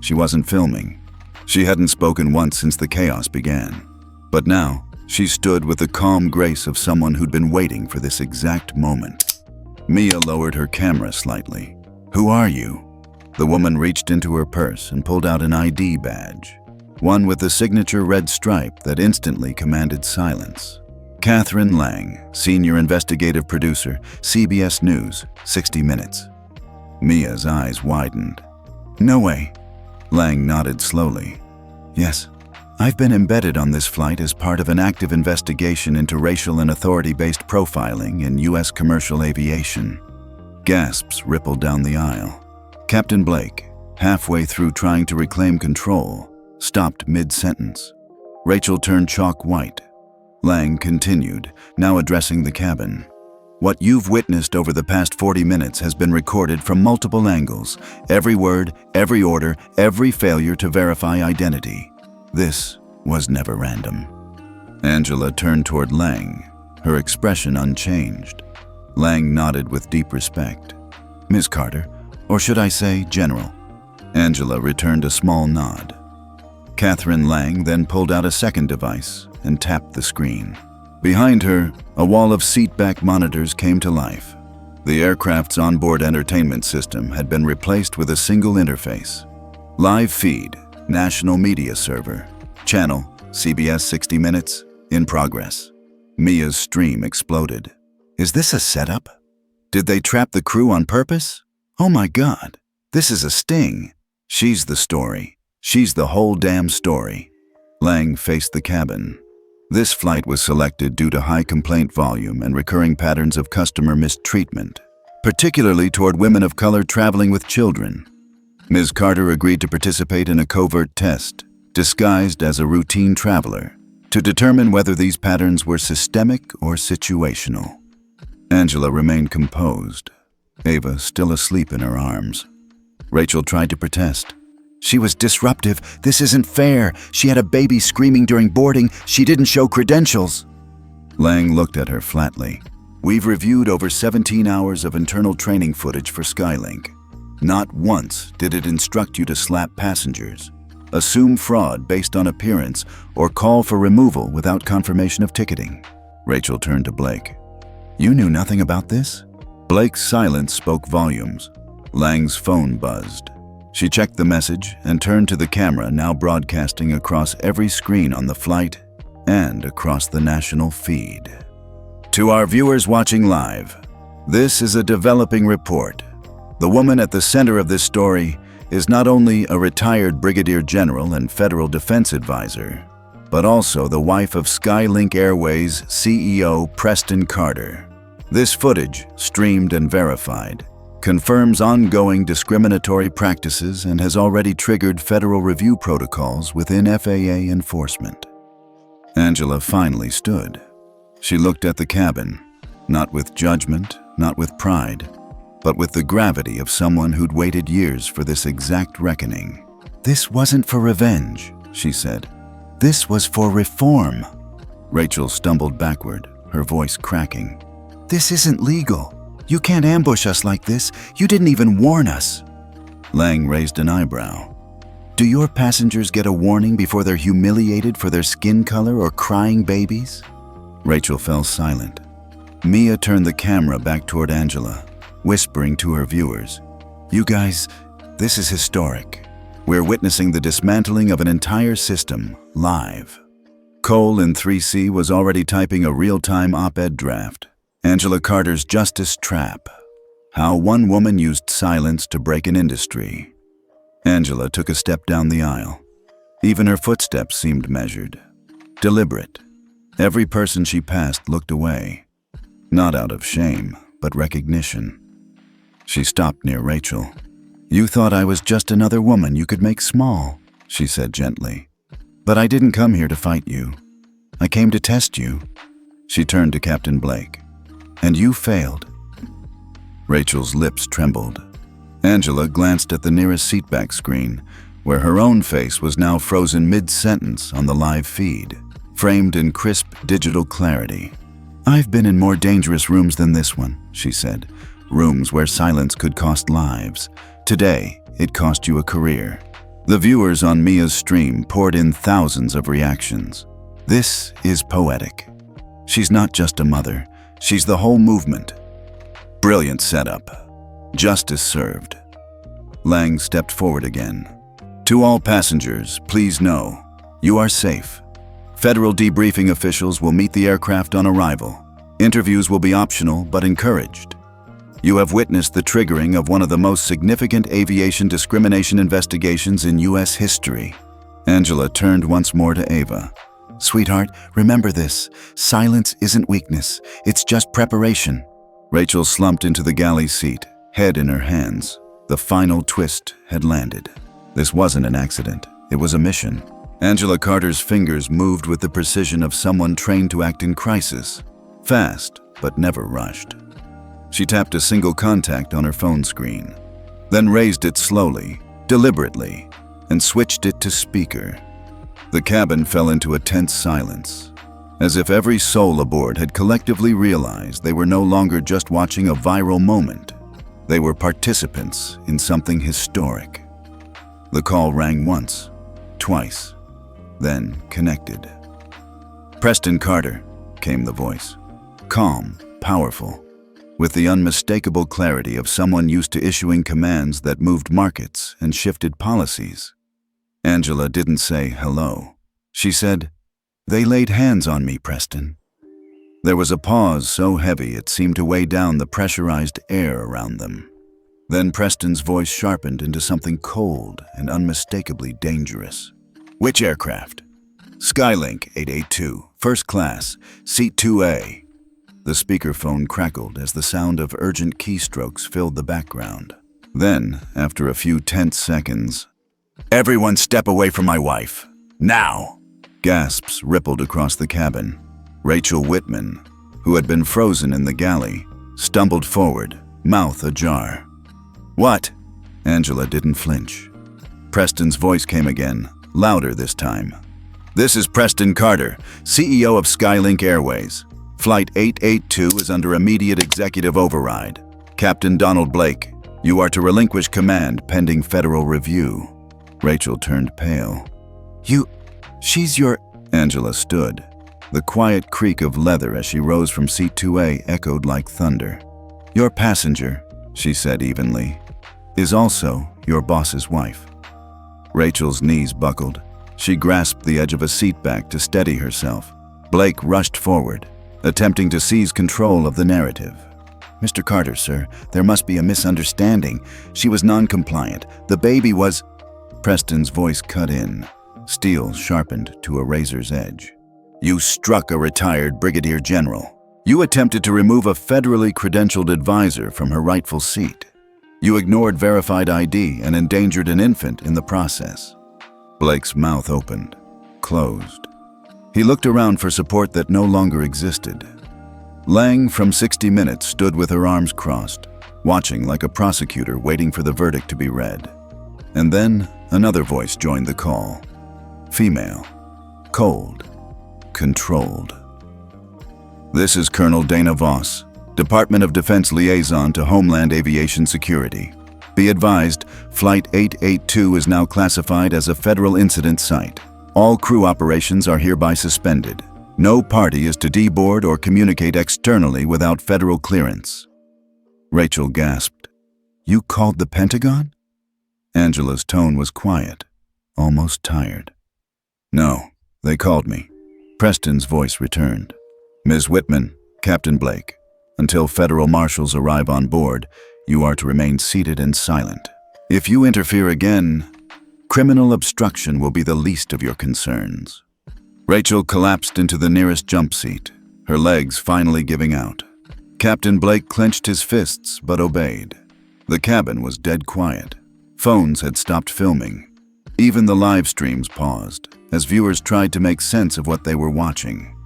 She wasn't filming. She hadn't spoken once since the chaos began. But now, she stood with the calm grace of someone who'd been waiting for this exact moment. Mia lowered her camera slightly. Who are you? The woman reached into her purse and pulled out an ID badge, one with the signature red stripe that instantly commanded silence. Catherine Lang, Senior Investigative Producer, CBS News, 60 Minutes. Mia's eyes widened. No way. Lang nodded slowly. Yes, I've been embedded on this flight as part of an active investigation into racial and authority-based profiling in U.S. commercial aviation. Gasps rippled down the aisle. Captain Blake, halfway through trying to reclaim control, stopped mid-sentence. Rachel turned chalk white. Lang continued, now addressing the cabin. What you've witnessed over the past 40 minutes has been recorded from multiple angles. Every word, every order, every failure to verify identity. This was never random. Angela turned toward Lang, her expression unchanged. Lang nodded with deep respect. Ms. Carter, or should I say General? Angela returned a small nod. Catherine Lang then pulled out a second device and tapped the screen. Behind her, a wall of seat-back monitors came to life. The aircraft's onboard entertainment system had been replaced with a single interface. Live feed, national media server, channel, CBS 60 Minutes, in progress. Mia's stream exploded. Is this a setup? Did they trap the crew on purpose? Oh my God, this is a sting. She's the story. She's the whole damn story. Lang faced the cabin. This flight was selected due to high complaint volume and recurring patterns of customer mistreatment, particularly toward women of color traveling with children. Ms. Carter agreed to participate in a covert test, disguised as a routine traveler, to determine whether these patterns were systemic or situational. Angela remained composed, Ava still asleep in her arms. Rachel tried to protest. She was disruptive. This isn't fair. She had a baby screaming during boarding. She didn't show credentials. Lang looked at her flatly. We've reviewed over 17 hours of internal training footage for Skylink. Not once did it instruct you to slap passengers, assume fraud based on appearance, or call for removal without confirmation of ticketing. Rachel turned to Blake. You knew nothing about this? Blake's silence spoke volumes. Lang's phone buzzed. She checked the message and turned to the camera now broadcasting across every screen on the flight and across the national feed. To our viewers watching live, this is a developing report. The woman at the center of this story is not only a retired brigadier general and federal defense advisor, but also the wife of Skylink Airways CEO Preston Carter. This footage, streamed and verified, confirms ongoing discriminatory practices and has already triggered federal review protocols within FAA enforcement. Angela finally stood. She looked at the cabin, not with judgment, not with pride, but with the gravity of someone who'd waited years for this exact reckoning. "This wasn't for revenge," she said. "This was for reform." Rachel stumbled backward, her voice cracking. "This isn't legal. You can't ambush us like this. You didn't even warn us." Lang raised an eyebrow. "Do your passengers get a warning before they're humiliated for their skin color or crying babies?" Rachel fell silent. Mia turned the camera back toward Angela, whispering to her viewers, "You guys, this is historic. We're witnessing the dismantling of an entire system, live." Cole in 3C was already typing a real-time op-ed draft. Angela Carter's Justice Trap. How one woman used silence to break an industry. Angela took a step down the aisle. Even her footsteps seemed measured, deliberate. Every person she passed looked away, not out of shame, but recognition. She stopped near Rachel. "You thought I was just another woman you could make small," she said gently. "But I didn't come here to fight you. I came to test you." She turned to Captain Blake. "And you failed." Rachel's lips trembled. Angela glanced at the nearest seatback screen, where her own face was now frozen mid-sentence on the live feed, framed in crisp digital clarity. "I've been in more dangerous rooms than this one," she said. "Rooms where silence could cost lives. Today, it cost you a career." The viewers on Mia's stream poured in thousands of reactions. "This is poetic. She's not just a mother. She's the whole movement." Brilliant setup. Justice served. Lang stepped forward again. "To all passengers, please know, you are safe. Federal debriefing officials will meet the aircraft on arrival. Interviews will be optional but encouraged. You have witnessed the triggering of one of the most significant aviation discrimination investigations in U.S. history." Angela turned once more to Ava. "Sweetheart, remember this. Silence isn't weakness. It's just preparation." Rachel slumped into the galley seat, head in her hands. The final twist had landed. This wasn't an accident. It was a mission. Angela Carter's fingers moved with the precision of someone trained to act in crisis. Fast, but never rushed. She tapped a single contact on her phone screen, then raised it slowly, deliberately, and switched it to speaker. The cabin fell into a tense silence, as if every soul aboard had collectively realized they were no longer just watching a viral moment. They were participants in something historic. The call rang once, twice, then connected. "Preston Carter," came the voice. Calm, powerful, with the unmistakable clarity of someone used to issuing commands that moved markets and shifted policies. Angela didn't say hello. She said, "They laid hands on me, Preston." There was a pause so heavy it seemed to weigh down the pressurized air around them. Then Preston's voice sharpened into something cold and unmistakably dangerous. "Which aircraft?" "Skylink 882, first class, seat 2A. The speakerphone crackled as the sound of urgent keystrokes filled the background. Then, after a few tense seconds, "Everyone step away from my wife. Now!" Gasps rippled across the cabin. Rachel Whitman, who had been frozen in the galley, stumbled forward, mouth ajar. "What?" Angela didn't flinch. Preston's voice came again, louder this time. "This is Preston Carter, CEO of Skylink Airways. Flight 882 is under immediate executive override. Captain Donald Blake, you are to relinquish command pending federal review." Rachel turned pale. She's your... Angela stood. The quiet creak of leather as she rose from seat 2A echoed like thunder. Your passenger, she said evenly, is also your boss's wife. Rachel's knees buckled. She grasped the edge of a seatback to steady herself. Blake rushed forward, attempting to seize control of the narrative. Mr. Carter, sir, there must be a misunderstanding. She was non-compliant. The baby was... Preston's voice cut in, steel sharpened to a razor's edge. You struck a retired brigadier general. You attempted to remove a federally credentialed advisor from her rightful seat. You ignored verified ID and endangered an infant in the process. Blake's mouth opened, closed. He looked around for support that no longer existed. Lang from 60 Minutes stood with her arms crossed, watching like a prosecutor waiting for the verdict to be read. And then another voice joined the call. Female, cold, controlled. This is Colonel Dana Voss, Department of Defense Liaison to Homeland Aviation Security. Be advised, Flight 882 is now classified as a federal incident site. All crew operations are hereby suspended. No party is to deboard or communicate externally without federal clearance. Rachel gasped. You called the Pentagon? Angela's tone was quiet, almost tired. No, they called me. Preston's voice returned. Ms. Whitman, Captain Blake, until federal marshals arrive on board, you are to remain seated and silent. If you interfere again, criminal obstruction will be the least of your concerns. Rachel collapsed into the nearest jump seat, her legs finally giving out. Captain Blake clenched his fists but obeyed. The cabin was dead quiet. Phones had stopped filming. Even the live streams paused, as viewers tried to make sense of what they were watching.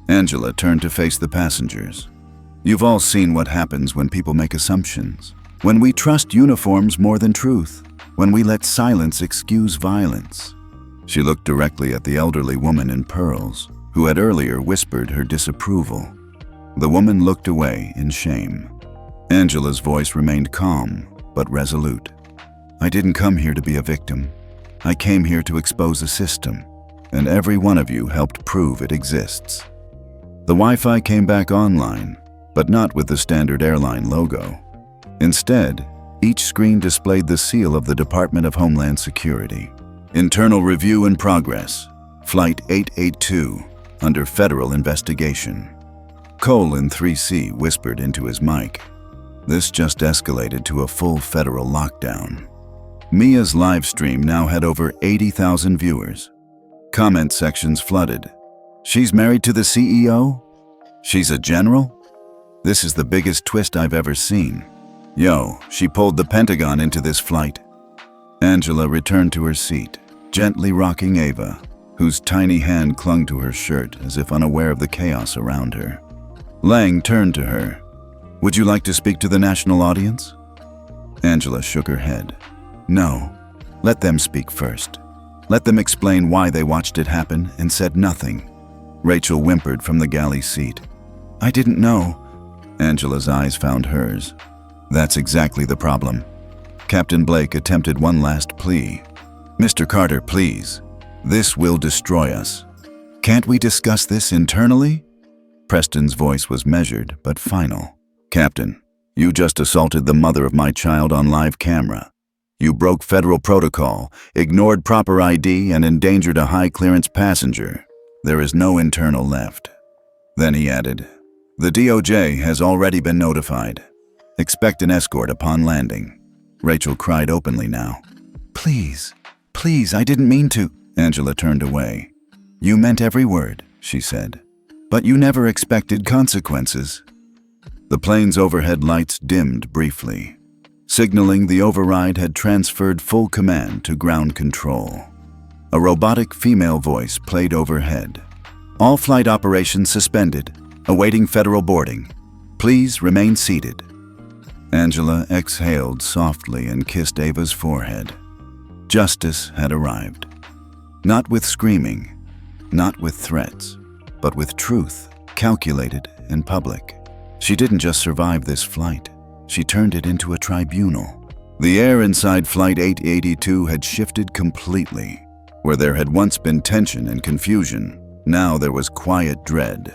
Angela turned to face the passengers. You've all seen what happens when people make assumptions. When we trust uniforms more than truth. When we let silence excuse violence. She looked directly at the elderly woman in pearls, who had earlier whispered her disapproval. The woman looked away in shame. Angela's voice remained calm, but resolute. I didn't come here to be a victim. I came here to expose a system, and every one of you helped prove it exists. The Wi-Fi came back online, but not with the standard airline logo. Instead, each screen displayed the seal of the Department of Homeland Security. Internal review in progress. Flight 882, under federal investigation. Cole in 3C whispered into his mic. This just escalated to a full federal lockdown. Mia's live stream now had over 80,000 viewers. Comment sections flooded. She's married to the CEO? She's a general? This is the biggest twist I've ever seen. Yo, she pulled the Pentagon into this flight. Angela returned to her seat, gently rocking Ava, whose tiny hand clung to her shirt as if unaware of the chaos around her. Lang turned to her. Would you like to speak to the national audience? Angela shook her head. No, let them speak first. Let them explain why they watched it happen and said nothing. Rachel whimpered from the galley seat. I didn't know. Angela's eyes found hers. That's exactly the problem. Captain Blake attempted one last plea. Mr. Carter, please. This will destroy us. Can't we discuss this internally? Preston's voice was measured but final. Captain, you just assaulted the mother of my child on live camera. You broke federal protocol, ignored proper ID, and endangered a high-clearance passenger. There is no internal left. Then he added, the DOJ has already been notified. Expect an escort upon landing. Rachel cried openly now. Please, please, I didn't mean to. Angela turned away. You meant every word, she said. But you never expected consequences. The plane's overhead lights dimmed briefly, signaling the override had transferred full command to ground control. A robotic female voice played overhead. All flight operations suspended, awaiting federal boarding. Please remain seated. Angela exhaled softly and kissed Ava's forehead. Justice had arrived. Not with screaming, not with threats, but with truth, calculated and public. She didn't just survive this flight. She turned it into a tribunal. The air inside Flight 882 had shifted completely. Where there had once been tension and confusion, now there was quiet dread.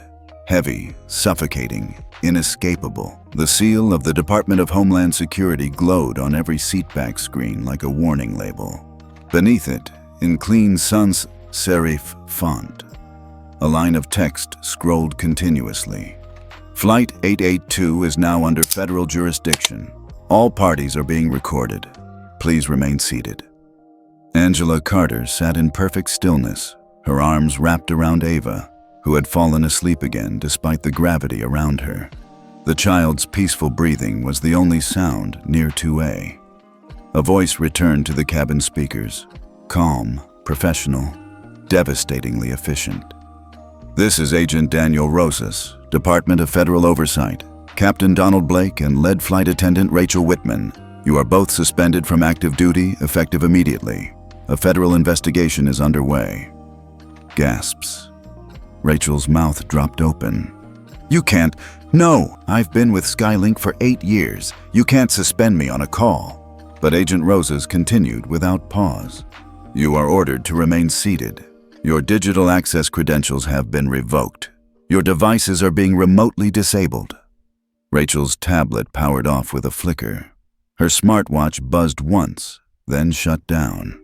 Heavy, suffocating, inescapable, the seal of the Department of Homeland Security glowed on every seatback screen like a warning label. Beneath it, in clean sans serif font, a line of text scrolled continuously. Flight 882 is now under federal jurisdiction. All parties are being recorded. Please remain seated. Angela Carter sat in perfect stillness, her arms wrapped around Ava, who had fallen asleep again despite the gravity around her. The child's peaceful breathing was the only sound near 2A. A voice returned to the cabin speakers, calm, professional, devastatingly efficient. This is Agent Daniel Rosas, Department of Federal Oversight, Captain Donald Blake and lead flight attendant Rachel Whitman. You are both suspended from active duty, effective immediately. A federal investigation is underway. Gasps. Rachel's mouth dropped open. You can't. No, I've been with Skylink for 8 years. You can't suspend me on a call. But Agent Rosas continued without pause. You are ordered to remain seated. Your digital access credentials have been revoked. Your devices are being remotely disabled. Rachel's tablet powered off with a flicker. Her smartwatch buzzed once, then shut down.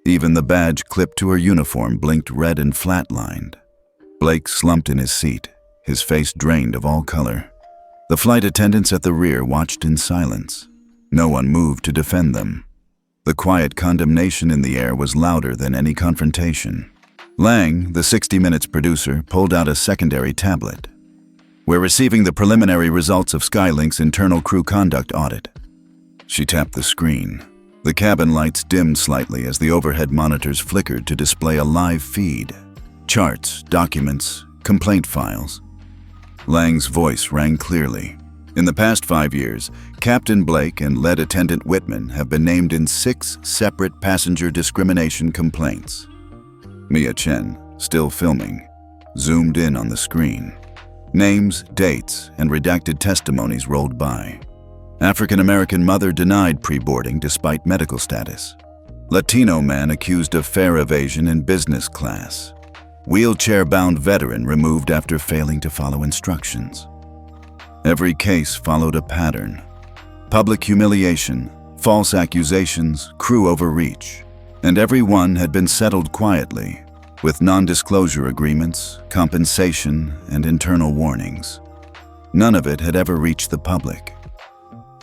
Even the badge clipped to her uniform blinked red and flatlined. Blake slumped in his seat, his face drained of all color. The flight attendants at the rear watched in silence. No one moved to defend them. The quiet condemnation in the air was louder than any confrontation. Lang, the 60 Minutes producer, pulled out a secondary tablet. We're receiving the preliminary results of Skylink's internal crew conduct audit. She tapped the screen. The cabin lights dimmed slightly as the overhead monitors flickered to display a live feed. Charts, documents, complaint files. Lang's voice rang clearly. In the past 5 years, Captain Blake and lead attendant Whitman have been named in 6 separate passenger discrimination complaints. Mia Chen, still filming, zoomed in on the screen. Names, dates, and redacted testimonies rolled by. African-American mother denied pre-boarding despite medical status. Latino man accused of fare evasion in business class. Wheelchair-bound veteran removed after failing to follow instructions. Every case followed a pattern. Public humiliation, false accusations, crew overreach. And every one had been settled quietly, with non-disclosure agreements, compensation, and internal warnings. None of it had ever reached the public.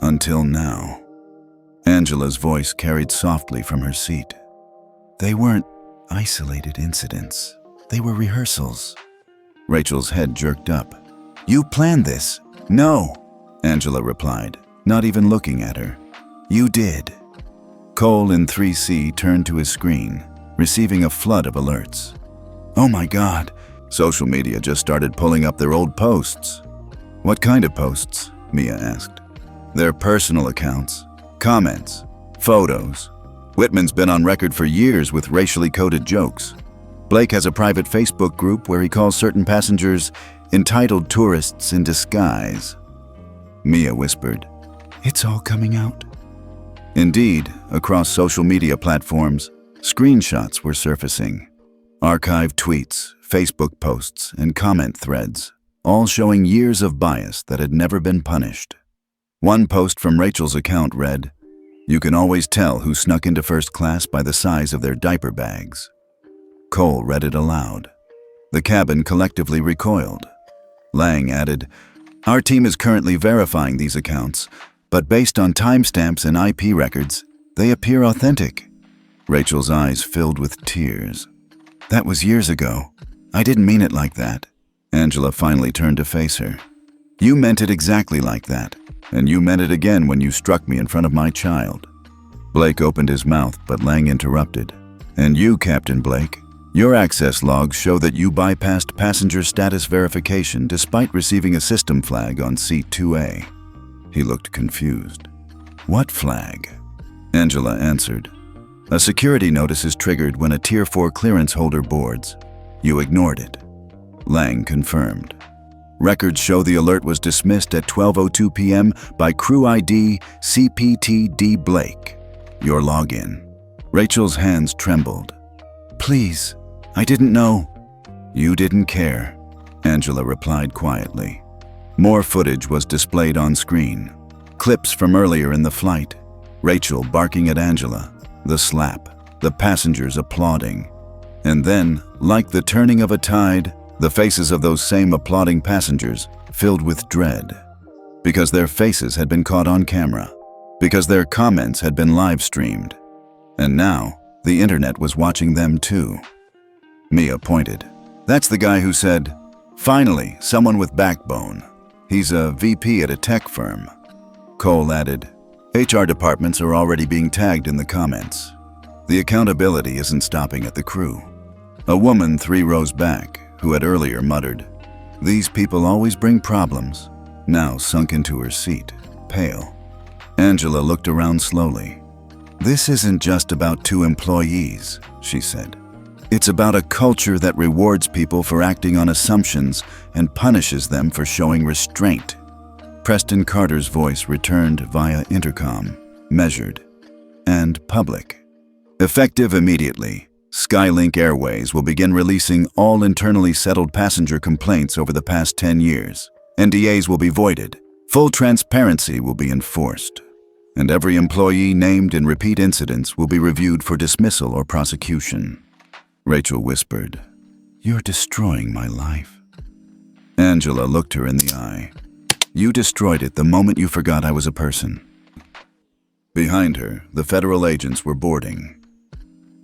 Until now. Angela's voice carried softly from her seat. They weren't isolated incidents. They were rehearsals. Rachel's head jerked up. You planned this? No, Angela replied, not even looking at her. You did. Cole in 3C turned to his screen, receiving a flood of alerts. Oh my God, social media just started pulling up their old posts. What kind of posts? Mia asked. Their personal accounts, comments, photos. Whitman's been on record for years with racially coded jokes. Blake has a private Facebook group where he calls certain passengers entitled tourists in disguise. Mia whispered, It's all coming out. Indeed, across social media platforms, screenshots were surfacing. Archived tweets, Facebook posts, and comment threads, all showing years of bias that had never been punished. One post from Rachel's account read, You can always tell who snuck into first class by the size of their diaper bags. Cole read it aloud. The cabin collectively recoiled. Lang added, Our team is currently verifying these accounts, but based on timestamps and IP records, they appear authentic. Rachel's eyes filled with tears. That was years ago. I didn't mean it like that. Angela finally turned to face her. You meant it exactly like that, and you meant it again when you struck me in front of my child. Blake opened his mouth, but Lang interrupted. And you, Captain Blake, your access logs show that you bypassed passenger status verification despite receiving a system flag on seat 2A. He looked confused. What flag? Angela answered. A security notice is triggered when a Tier 4 clearance holder boards. You ignored it. Lang confirmed. Records show the alert was dismissed at 12:02 p.m. by crew ID CPTD Blake. Your login. Rachel's hands trembled. Please, I didn't know. You didn't care. Angela replied quietly. More footage was displayed on screen. Clips from earlier in the flight. Rachel barking at Angela, the slap, the passengers applauding. And then, like the turning of a tide, the faces of those same applauding passengers filled with dread. Because their faces had been caught on camera. Because their comments had been live-streamed. And now, the internet was watching them too. Mia pointed. That's the guy who said, "Finally, someone with backbone. He's a VP at a tech firm." Cole added, HR departments are already being tagged in the comments. The accountability isn't stopping at the crew. A woman 3 rows back, who had earlier muttered, "These people always bring problems," now sunk into her seat, pale. Angela looked around slowly. "This isn't just about 2 employees," she said. "It's about a culture that rewards people for acting on assumptions and punishes them for showing restraint." Preston Carter's voice returned via intercom, measured, and public. Effective immediately, Skylink Airways will begin releasing all internally settled passenger complaints over the past 10 years. NDAs will be voided. Full transparency will be enforced. And every employee named in repeat incidents will be reviewed for dismissal or prosecution. Rachel whispered, "You're destroying my life." Angela looked her in the eye. "You destroyed it the moment you forgot I was a person." Behind her, the federal agents were boarding.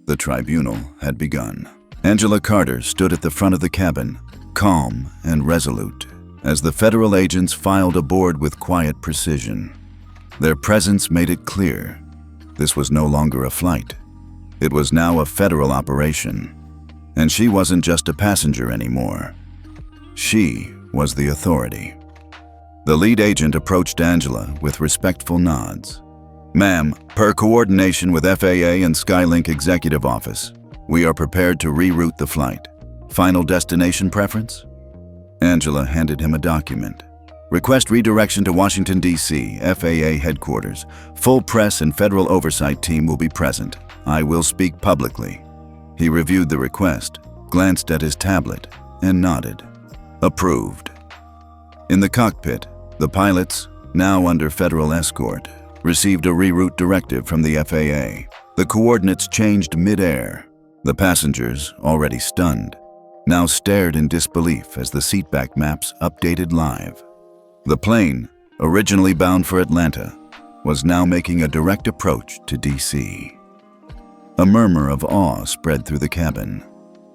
The tribunal had begun. Angela Carter stood at the front of the cabin, calm and resolute, as the federal agents filed aboard with quiet precision. Their presence made it clear. This was no longer a flight. It was now a federal operation. And she wasn't just a passenger anymore. She was the authority. The lead agent approached Angela with respectful nods. "Ma'am, per coordination with FAA and Skylink Executive Office, we are prepared to reroute the flight. Final destination preference?" Angela handed him a document. "Request redirection to Washington, D.C., FAA headquarters. Full press and federal oversight team will be present. I will speak publicly." He reviewed the request, glanced at his tablet, and nodded. Approved. In the cockpit, the pilots, now under federal escort, received a reroute directive from the FAA. The coordinates changed mid-air. The passengers, already stunned, now stared in disbelief as the seatback maps updated live. The plane, originally bound for Atlanta, was now making a direct approach to D.C. A murmur of awe spread through the cabin.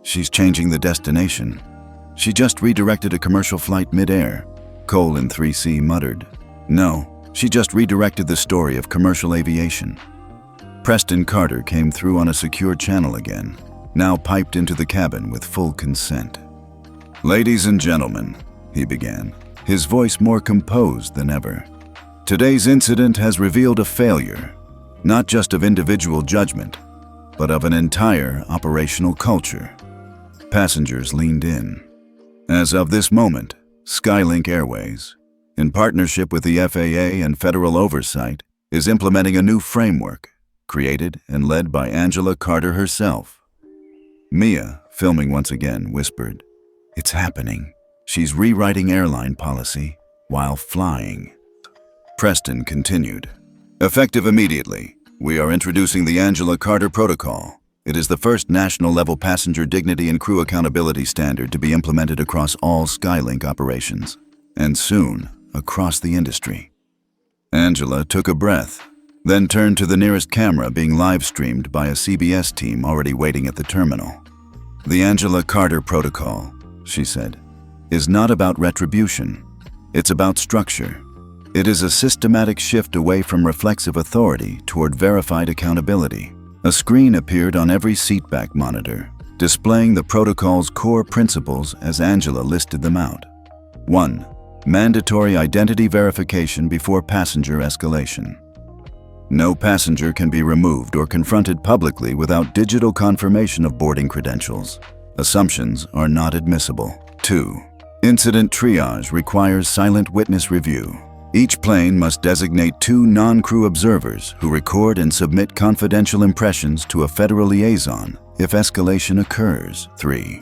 "She's changing the destination. She just redirected a commercial flight mid-air," Cole in 3C muttered. "No, she just redirected the story of commercial aviation." Preston Carter came through on a secure channel again, now piped into the cabin with full consent. "Ladies and gentlemen," he began, his voice more composed than ever. "Today's incident has revealed a failure, not just of individual judgment, but of an entire operational culture." Passengers leaned in. As of this moment, Skylink Airways, in partnership with the FAA and federal oversight, is implementing a new framework, created and led by Angela Carter herself. Mia, filming once again, whispered, "It's happening. She's rewriting airline policy while flying." Preston continued, "Effective immediately, we are introducing the Angela Carter Protocol. It is the first national-level passenger dignity and crew accountability standard to be implemented across all Skylink operations, and soon across the industry." Angela took a breath, then turned to the nearest camera being live-streamed by a CBS team already waiting at the terminal. "The Angela Carter Protocol," she said, "is not about retribution. It's about structure. It is a systematic shift away from reflexive authority toward verified accountability." A screen appeared on every seatback monitor, displaying the protocol's core principles as Angela listed them out. 1. Mandatory identity verification before passenger escalation. No passenger can be removed or confronted publicly without digital confirmation of boarding credentials. Assumptions are not admissible. 2. Incident triage requires silent witness review. Each plane must designate 2 non-crew observers who record and submit confidential impressions to a federal liaison if escalation occurs. 3.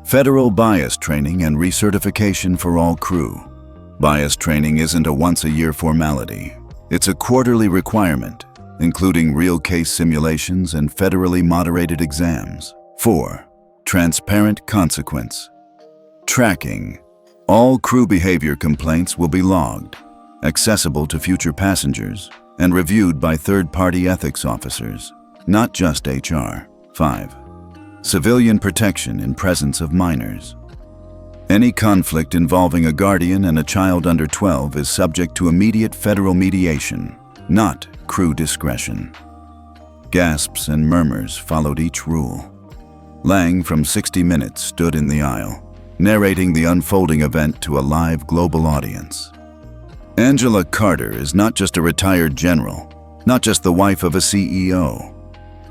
Federal bias training and recertification for all crew. Bias training isn't a once-a-year formality. It's a quarterly requirement, including real case simulations and federally moderated exams. 4. Transparent consequence. Tracking. All crew behavior complaints will be logged, accessible to future passengers, and reviewed by third-party ethics officers, not just HR. 5. Civilian protection in presence of minors. Any conflict involving a guardian and a child under 12 is subject to immediate federal mediation, not crew discretion. Gasps and murmurs followed each rule. Lang from 60 Minutes stood in the aisle, narrating the unfolding event to a live global audience. Angela Carter is not just a retired general, not just the wife of a CEO.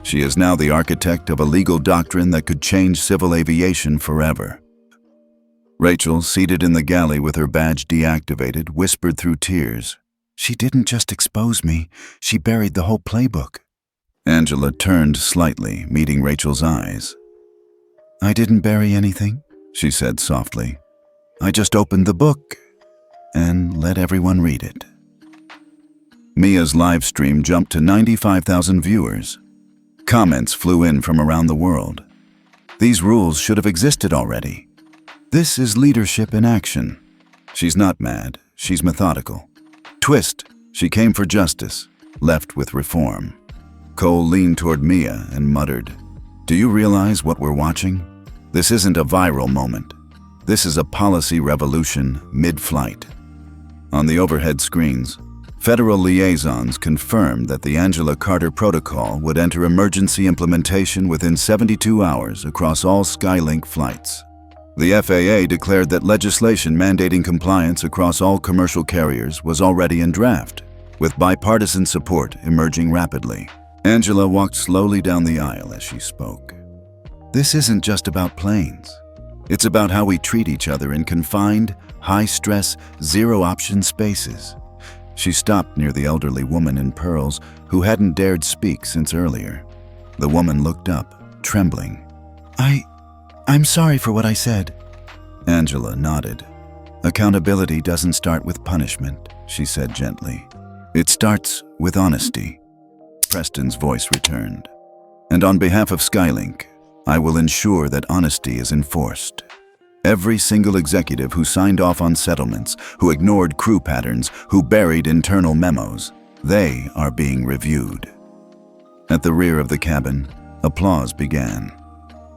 She is now the architect of a legal doctrine that could change civil aviation forever. Rachel, seated in the galley with her badge deactivated, whispered through tears, "She didn't just expose me, she buried the whole playbook." Angela turned slightly, meeting Rachel's eyes. "I didn't bury anything," she said softly. "I just opened the book and let everyone read it." Mia's live stream jumped to 95,000 viewers. Comments flew in from around the world. "These rules should have existed already. This is leadership in action." She's not mad, she's methodical. Twist, she came for justice, left with reform. Cole leaned toward Mia and muttered, "Do you realize what we're watching? This isn't a viral moment. This is a policy revolution mid-flight." On the overhead screens, federal liaisons confirmed that the Angela Carter Protocol would enter emergency implementation within 72 hours across all Skylink flights. The FAA declared that legislation mandating compliance across all commercial carriers was already in draft, with bipartisan support emerging rapidly. Angela walked slowly down the aisle as she spoke. "This isn't just about planes. It's about how we treat each other in confined, high-stress, zero-option spaces." She stopped near the elderly woman in pearls who hadn't dared speak since earlier. The woman looked up, trembling. I'm sorry for what I said." Angela nodded. "Accountability doesn't start with punishment," she said gently. "It starts with honesty." Preston's voice returned. "And on behalf of Skylink, I will ensure that honesty is enforced. Every single executive who signed off on settlements, who ignored crew patterns, who buried internal memos, they are being reviewed." At the rear of the cabin, applause began.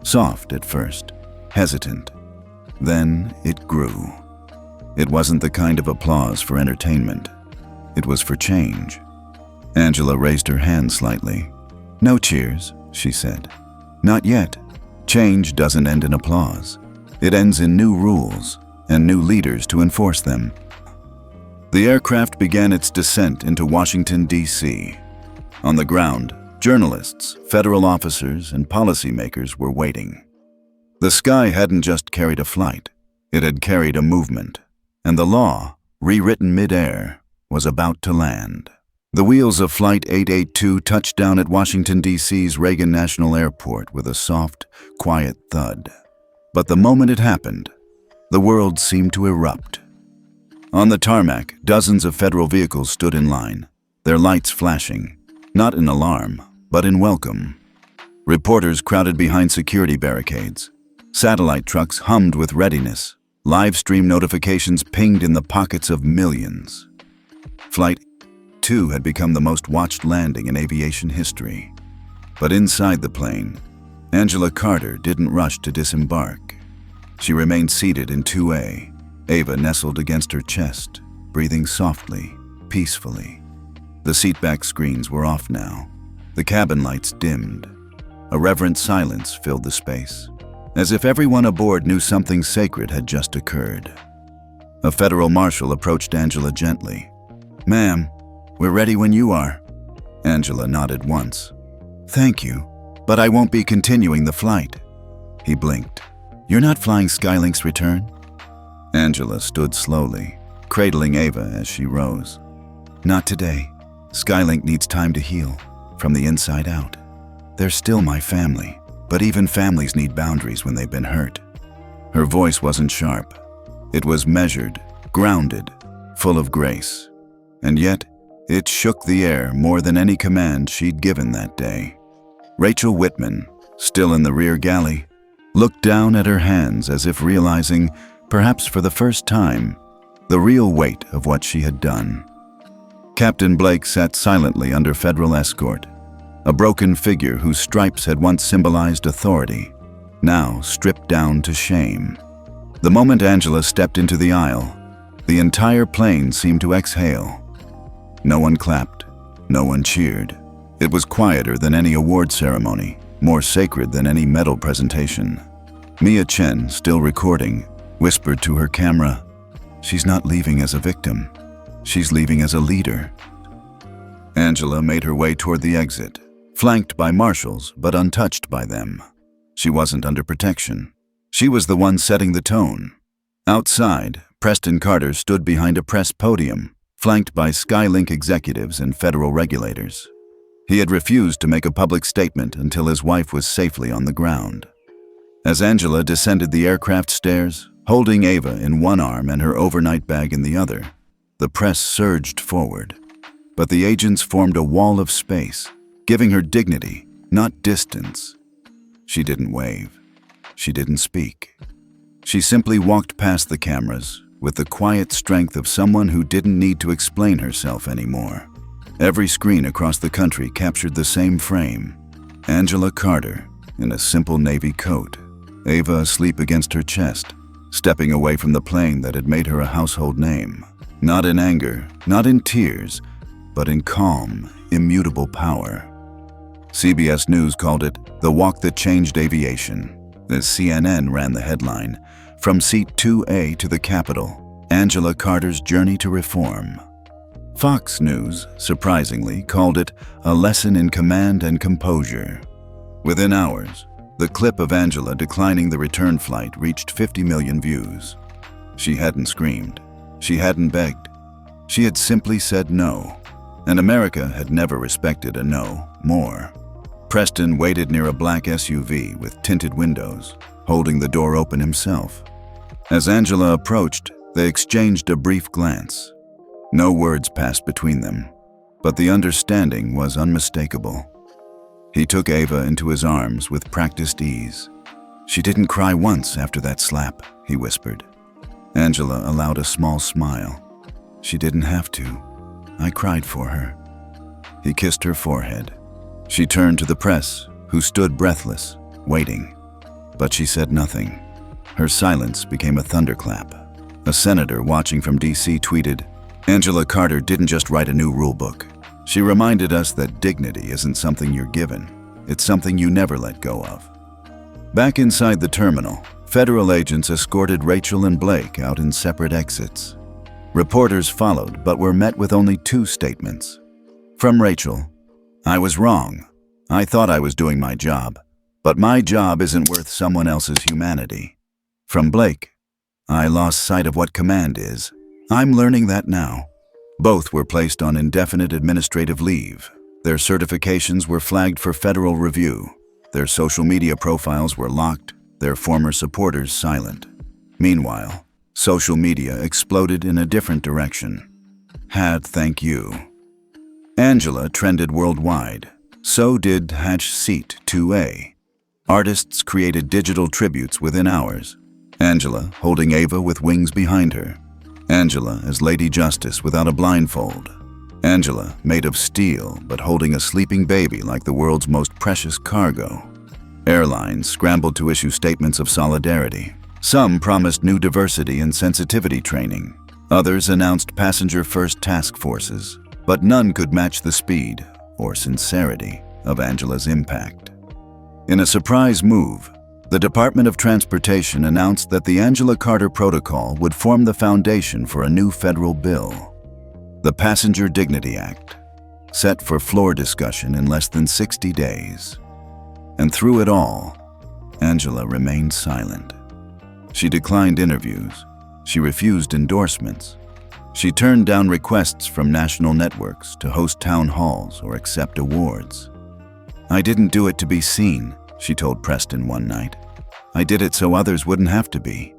Soft at first, hesitant. Then it grew. It wasn't the kind of applause for entertainment. It was for change. Angela raised her hand slightly. "No cheers," she said. "Not yet. Change doesn't end in applause. It ends in new rules and new leaders to enforce them." The aircraft began its descent into Washington, D.C. On the ground, journalists, federal officers, and policymakers were waiting. The sky hadn't just carried a flight, it had carried a movement, and the law, rewritten mid-air, was about to land. The wheels of Flight 882 touched down at Washington, D.C.'s Reagan National Airport with a soft, quiet thud. But the moment it happened, the world seemed to erupt. On the tarmac, dozens of federal vehicles stood in line, their lights flashing, not in alarm, but in welcome. Reporters crowded behind security barricades. Satellite trucks hummed with readiness. Live stream notifications pinged in the pockets of millions. Flight 2 had become the most watched landing in aviation history. But inside the plane, Angela Carter didn't rush to disembark. She remained seated in 2A, Ava nestled against her chest, breathing softly, peacefully. The seatback screens were off now. The cabin lights dimmed. A reverent silence filled the space, as if everyone aboard knew something sacred had just occurred. A federal marshal approached Angela gently. "Ma'am, we're ready when you are." Angela nodded once. "Thank you, but I won't be continuing the flight." He blinked. "You're not flying Skylink's return?" Angela stood slowly, cradling Ava as she rose. "Not today. Skylink needs time to heal, from the inside out. They're still my family, but even families need boundaries when they've been hurt." Her voice wasn't sharp. It was measured, grounded, full of grace. And yet, it shook the air more than any command she'd given that day. Rachel Whitman, still in the rear galley, looked down at her hands as if realizing, perhaps for the first time, the real weight of what she had done. Captain Blake sat silently under federal escort, a broken figure whose stripes had once symbolized authority, now stripped down to shame. The moment Angela stepped into the aisle, the entire plane seemed to exhale. No one clapped, no one cheered. It was quieter than any award ceremony, more sacred than any medal presentation. Mia Chen, still recording, whispered to her camera, "She's not leaving as a victim. She's leaving as a leader." Angela made her way toward the exit, flanked by marshals but untouched by them. She wasn't under protection. She was the one setting the tone. Outside, Preston Carter stood behind a press podium, flanked by Skylink executives and federal regulators. He had refused to make a public statement until his wife was safely on the ground. As Angela descended the aircraft stairs, holding Ava in one arm and her overnight bag in the other, the press surged forward. But the agents formed a wall of space, giving her dignity, not distance. She didn't wave. She didn't speak. She simply walked past the cameras with the quiet strength of someone who didn't need to explain herself anymore. Every screen across the country captured the same frame. Angela Carter in a simple navy coat, Ava asleep against her chest, stepping away from the plane that had made her a household name. Not in anger, not in tears, but in calm, immutable power. CBS News called it the walk that changed aviation. As CNN ran the headline, "From Seat 2A to the Capitol, Angela Carter's Journey to Reform." Fox News, surprisingly, called it a lesson in command and composure. Within hours, the clip of Angela declining the return flight reached 50 million views. She hadn't screamed. She hadn't begged. She had simply said no. And America had never respected a no more. Preston waited near a black SUV with tinted windows, holding the door open himself. As Angela approached, they exchanged a brief glance. No words passed between them, but the understanding was unmistakable. He took Ava into his arms with practiced ease. "She didn't cry once after that slap," he whispered. Angela allowed a small smile. "She didn't have to. I cried for her." He kissed her forehead. She turned to the press, who stood breathless, waiting. But she said nothing. Her silence became a thunderclap. A senator watching from DC tweeted, "Angela Carter didn't just write a new rule book. She reminded us that dignity isn't something you're given. It's something you never let go of." Back inside the terminal, federal agents escorted Rachel and Blake out in separate exits. Reporters followed, but were met with only two statements. From Rachel, "I was wrong. I thought I was doing my job, but my job isn't worth someone else's humanity." From Blake, "I lost sight of what command is. I'm learning that now." Both were placed on indefinite administrative leave. Their certifications were flagged for federal review. Their social media profiles were locked, their former supporters silent. Meanwhile, social media exploded in a different direction. #thank you. Angela trended worldwide. So did #Seat 2A. Artists created digital tributes within hours. Angela holding Ava with wings behind her. Angela as Lady Justice without a blindfold. Angela made of steel but holding a sleeping baby like the world's most precious cargo. Airlines scrambled to issue statements of solidarity. Some promised new diversity and sensitivity training. Others announced passenger-first task forces, but none could match the speed or sincerity of Angela's impact. In a surprise move, the Department of Transportation announced that the Angela Carter Protocol would form the foundation for a new federal bill, the Passenger Dignity Act, set for floor discussion in less than 60 days. And through it all, Angela remained silent. She declined interviews. She refused endorsements. She turned down requests from national networks to host town halls or accept awards. "I didn't do it to be seen," she told Preston one night. I did it so others wouldn't have to be."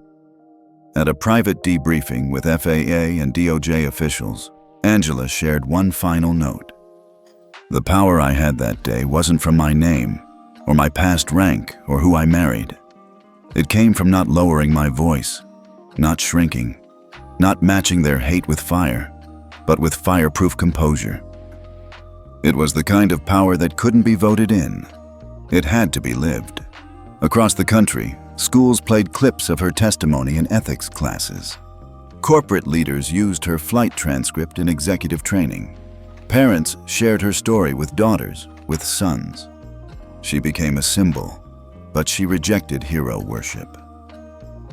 At a private debriefing with FAA and DOJ officials, Angela shared one final note. "The power I had that day wasn't from my name, or my past rank, or who I married. It came from not lowering my voice, not shrinking, not matching their hate with fire, but with fireproof composure. It was the kind of power that couldn't be voted in. It had to be lived." Across the country, schools played clips of her testimony in ethics classes. Corporate leaders used her flight transcript in executive training. Parents shared her story with daughters, with sons. She became a symbol, but she rejected hero worship.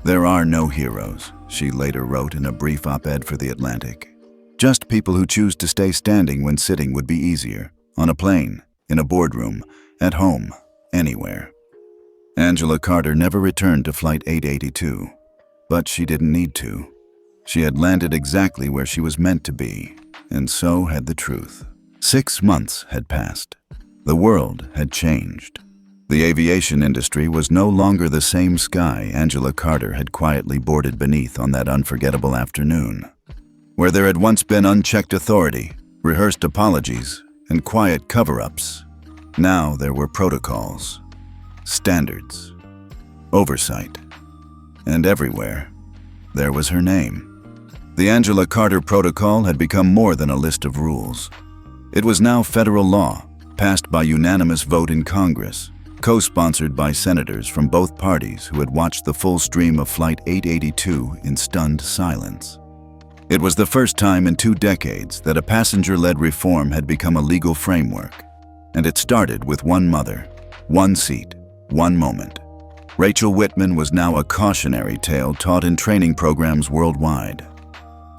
"There are no heroes," she later wrote in a brief op-ed for The Atlantic. "Just people who choose to stay standing when sitting would be easier, on a plane, in a boardroom, at home, anywhere." Angela Carter never returned to Flight 882, but she didn't need to. She had landed exactly where she was meant to be, and so had the truth. 6 months had passed. The world had changed. The aviation industry was no longer the same sky Angela Carter had quietly boarded beneath on that unforgettable afternoon. Where there had once been unchecked authority, rehearsed apologies, and quiet cover-ups, now there were protocols, standards, oversight, and everywhere there was her name. The Angela Carter Protocol had become more than a list of rules. It was now federal law, passed by unanimous vote in Congress, co-sponsored by senators from both parties who had watched the full stream of Flight 882 in stunned silence. It was the first time in 2 decades that a passenger-led reform had become a legal framework, and it started with one mother, one seat, one moment. Rachel Whitman was now a cautionary tale taught in training programs worldwide.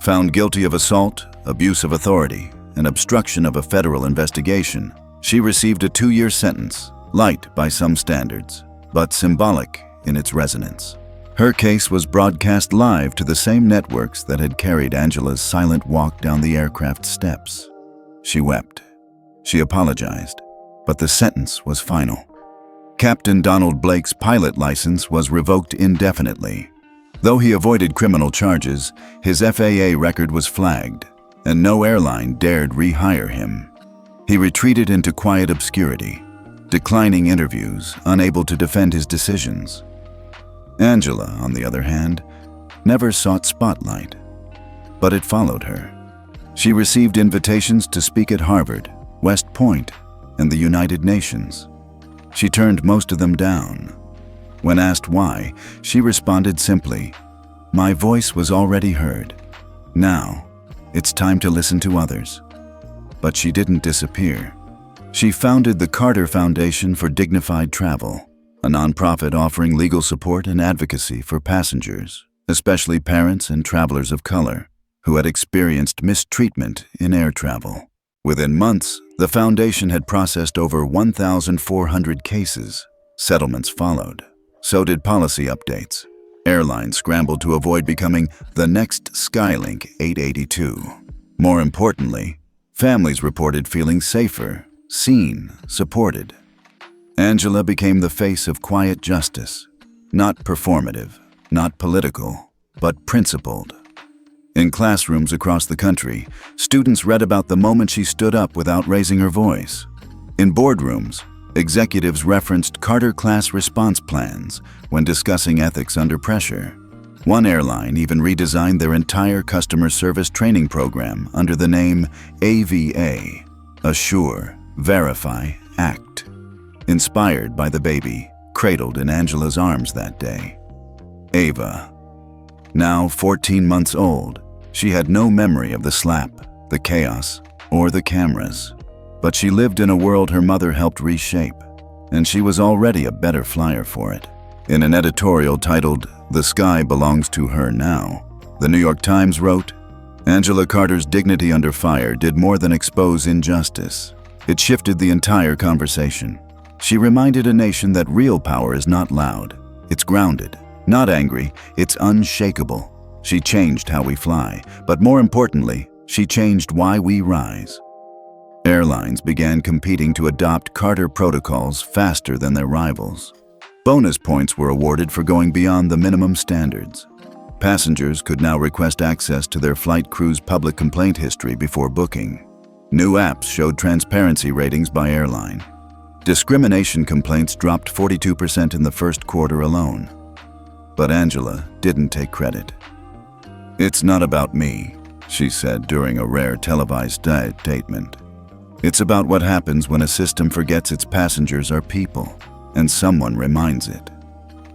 Found guilty of assault, abuse of authority, and obstruction of a federal investigation, she received a 2-year sentence, light by some standards, but symbolic in its resonance. Her case was broadcast live to the same networks that had carried Angela's silent walk down the aircraft steps. She wept. She apologized, but the sentence was final. Captain Donald Blake's pilot license was revoked indefinitely. Though he avoided criminal charges, his FAA record was flagged, and no airline dared rehire him. He retreated into quiet obscurity, declining interviews, unable to defend his decisions. Angela, on the other hand, never sought spotlight, but it followed her. She received invitations to speak at Harvard, West Point, and the United Nations. She turned most of them down. When asked why, she responded simply, "My voice was already heard. Now, it's time to listen to others." But she didn't disappear. She founded the Carter Foundation for Dignified Travel, a nonprofit offering legal support and advocacy for passengers, especially parents and travelers of color, who had experienced mistreatment in air travel. Within months, the foundation had processed over 1,400 cases. Settlements followed. So did policy updates. Airlines scrambled to avoid becoming the next Skylink 882. More importantly, families reported feeling safer, seen, supported. Angela became the face of quiet justice, not performative, not political, but principled. In classrooms across the country, students read about the moment she stood up without raising her voice. In boardrooms, executives referenced Carter-class response plans when discussing ethics under pressure. One airline even redesigned their entire customer service training program under the name AVA, Assure, Verify, Act, inspired by the baby cradled in Angela's arms that day. Ava. Now 14 months old, she had no memory of the slap, the chaos, or the cameras. But she lived in a world her mother helped reshape, and she was already a better flyer for it. In an editorial titled, "The Sky Belongs to Her Now," the New York Times wrote, "Angela Carter's dignity under fire did more than expose injustice. It shifted the entire conversation. She reminded a nation that real power is not loud. It's grounded, not angry, it's unshakable. She changed how we fly, but more importantly, she changed why we rise." Airlines began competing to adopt Carter protocols faster than their rivals. Bonus points were awarded for going beyond the minimum standards. Passengers could now request access to their flight crew's public complaint history before booking. New apps showed transparency ratings by airline. Discrimination complaints dropped 42% in the first quarter alone. But Angela didn't take credit. "It's not about me," she said during a rare televised statement. "It's about what happens when a system forgets its passengers are people, and someone reminds it."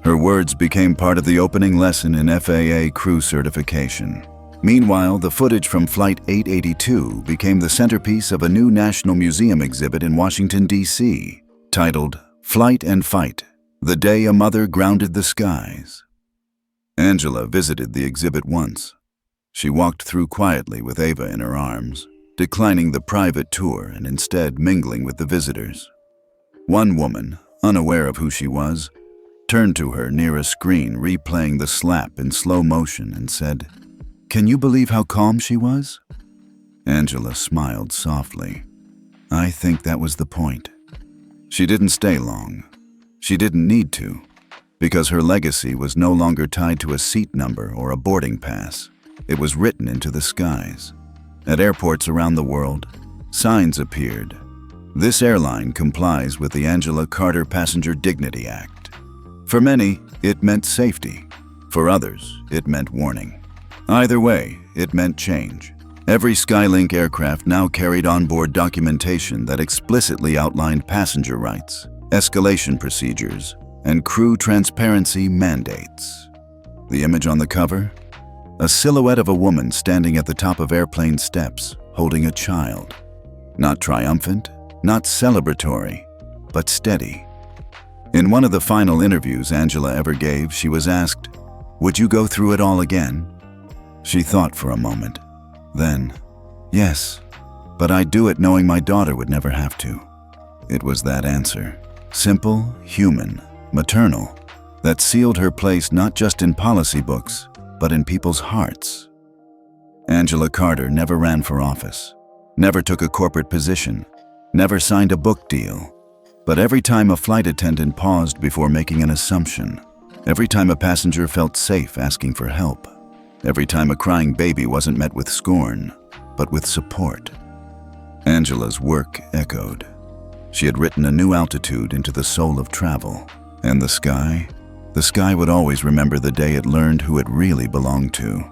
Her words became part of the opening lesson in FAA crew certification. Meanwhile, the footage from Flight 882 became the centerpiece of a new National Museum exhibit in Washington, D.C., titled "Flight and Fight: The Day a Mother Grounded the Skies." Angela visited the exhibit once. She walked through quietly with Ava in her arms, declining the private tour and instead mingling with the visitors. One woman, unaware of who she was, turned to her near a screen replaying the slap in slow motion and said, "Can you believe how calm she was?" Angela smiled softly. "I think that was the point." She didn't stay long. She didn't need to, because her legacy was no longer tied to a seat number or a boarding pass. It was written into the skies. At airports around the world, signs appeared. "This airline complies with the Angela Carter Passenger Dignity Act." For many, it meant safety. For others, it meant warning. Either way, it meant change. Every Skylink aircraft now carried onboard documentation that explicitly outlined passenger rights, escalation procedures, and crew transparency mandates. The image on the cover? A silhouette of a woman standing at the top of airplane steps, holding a child. Not triumphant, not celebratory, but steady. In one of the final interviews Angela ever gave, she was asked, "Would you go through it all again?" She thought for a moment. Then, "Yes, but I'd do it knowing my daughter would never have to." It was that answer, simple, human, maternal, that sealed her place not just in policy books, but in people's hearts. Angela Carter never ran for office, never took a corporate position, never signed a book deal. But every time a flight attendant paused before making an assumption, every time a passenger felt safe asking for help, every time a crying baby wasn't met with scorn, but with support, Angela's work echoed. She had written a new altitude into the soul of travel, and the sky would always remember the day it learned who it really belonged to.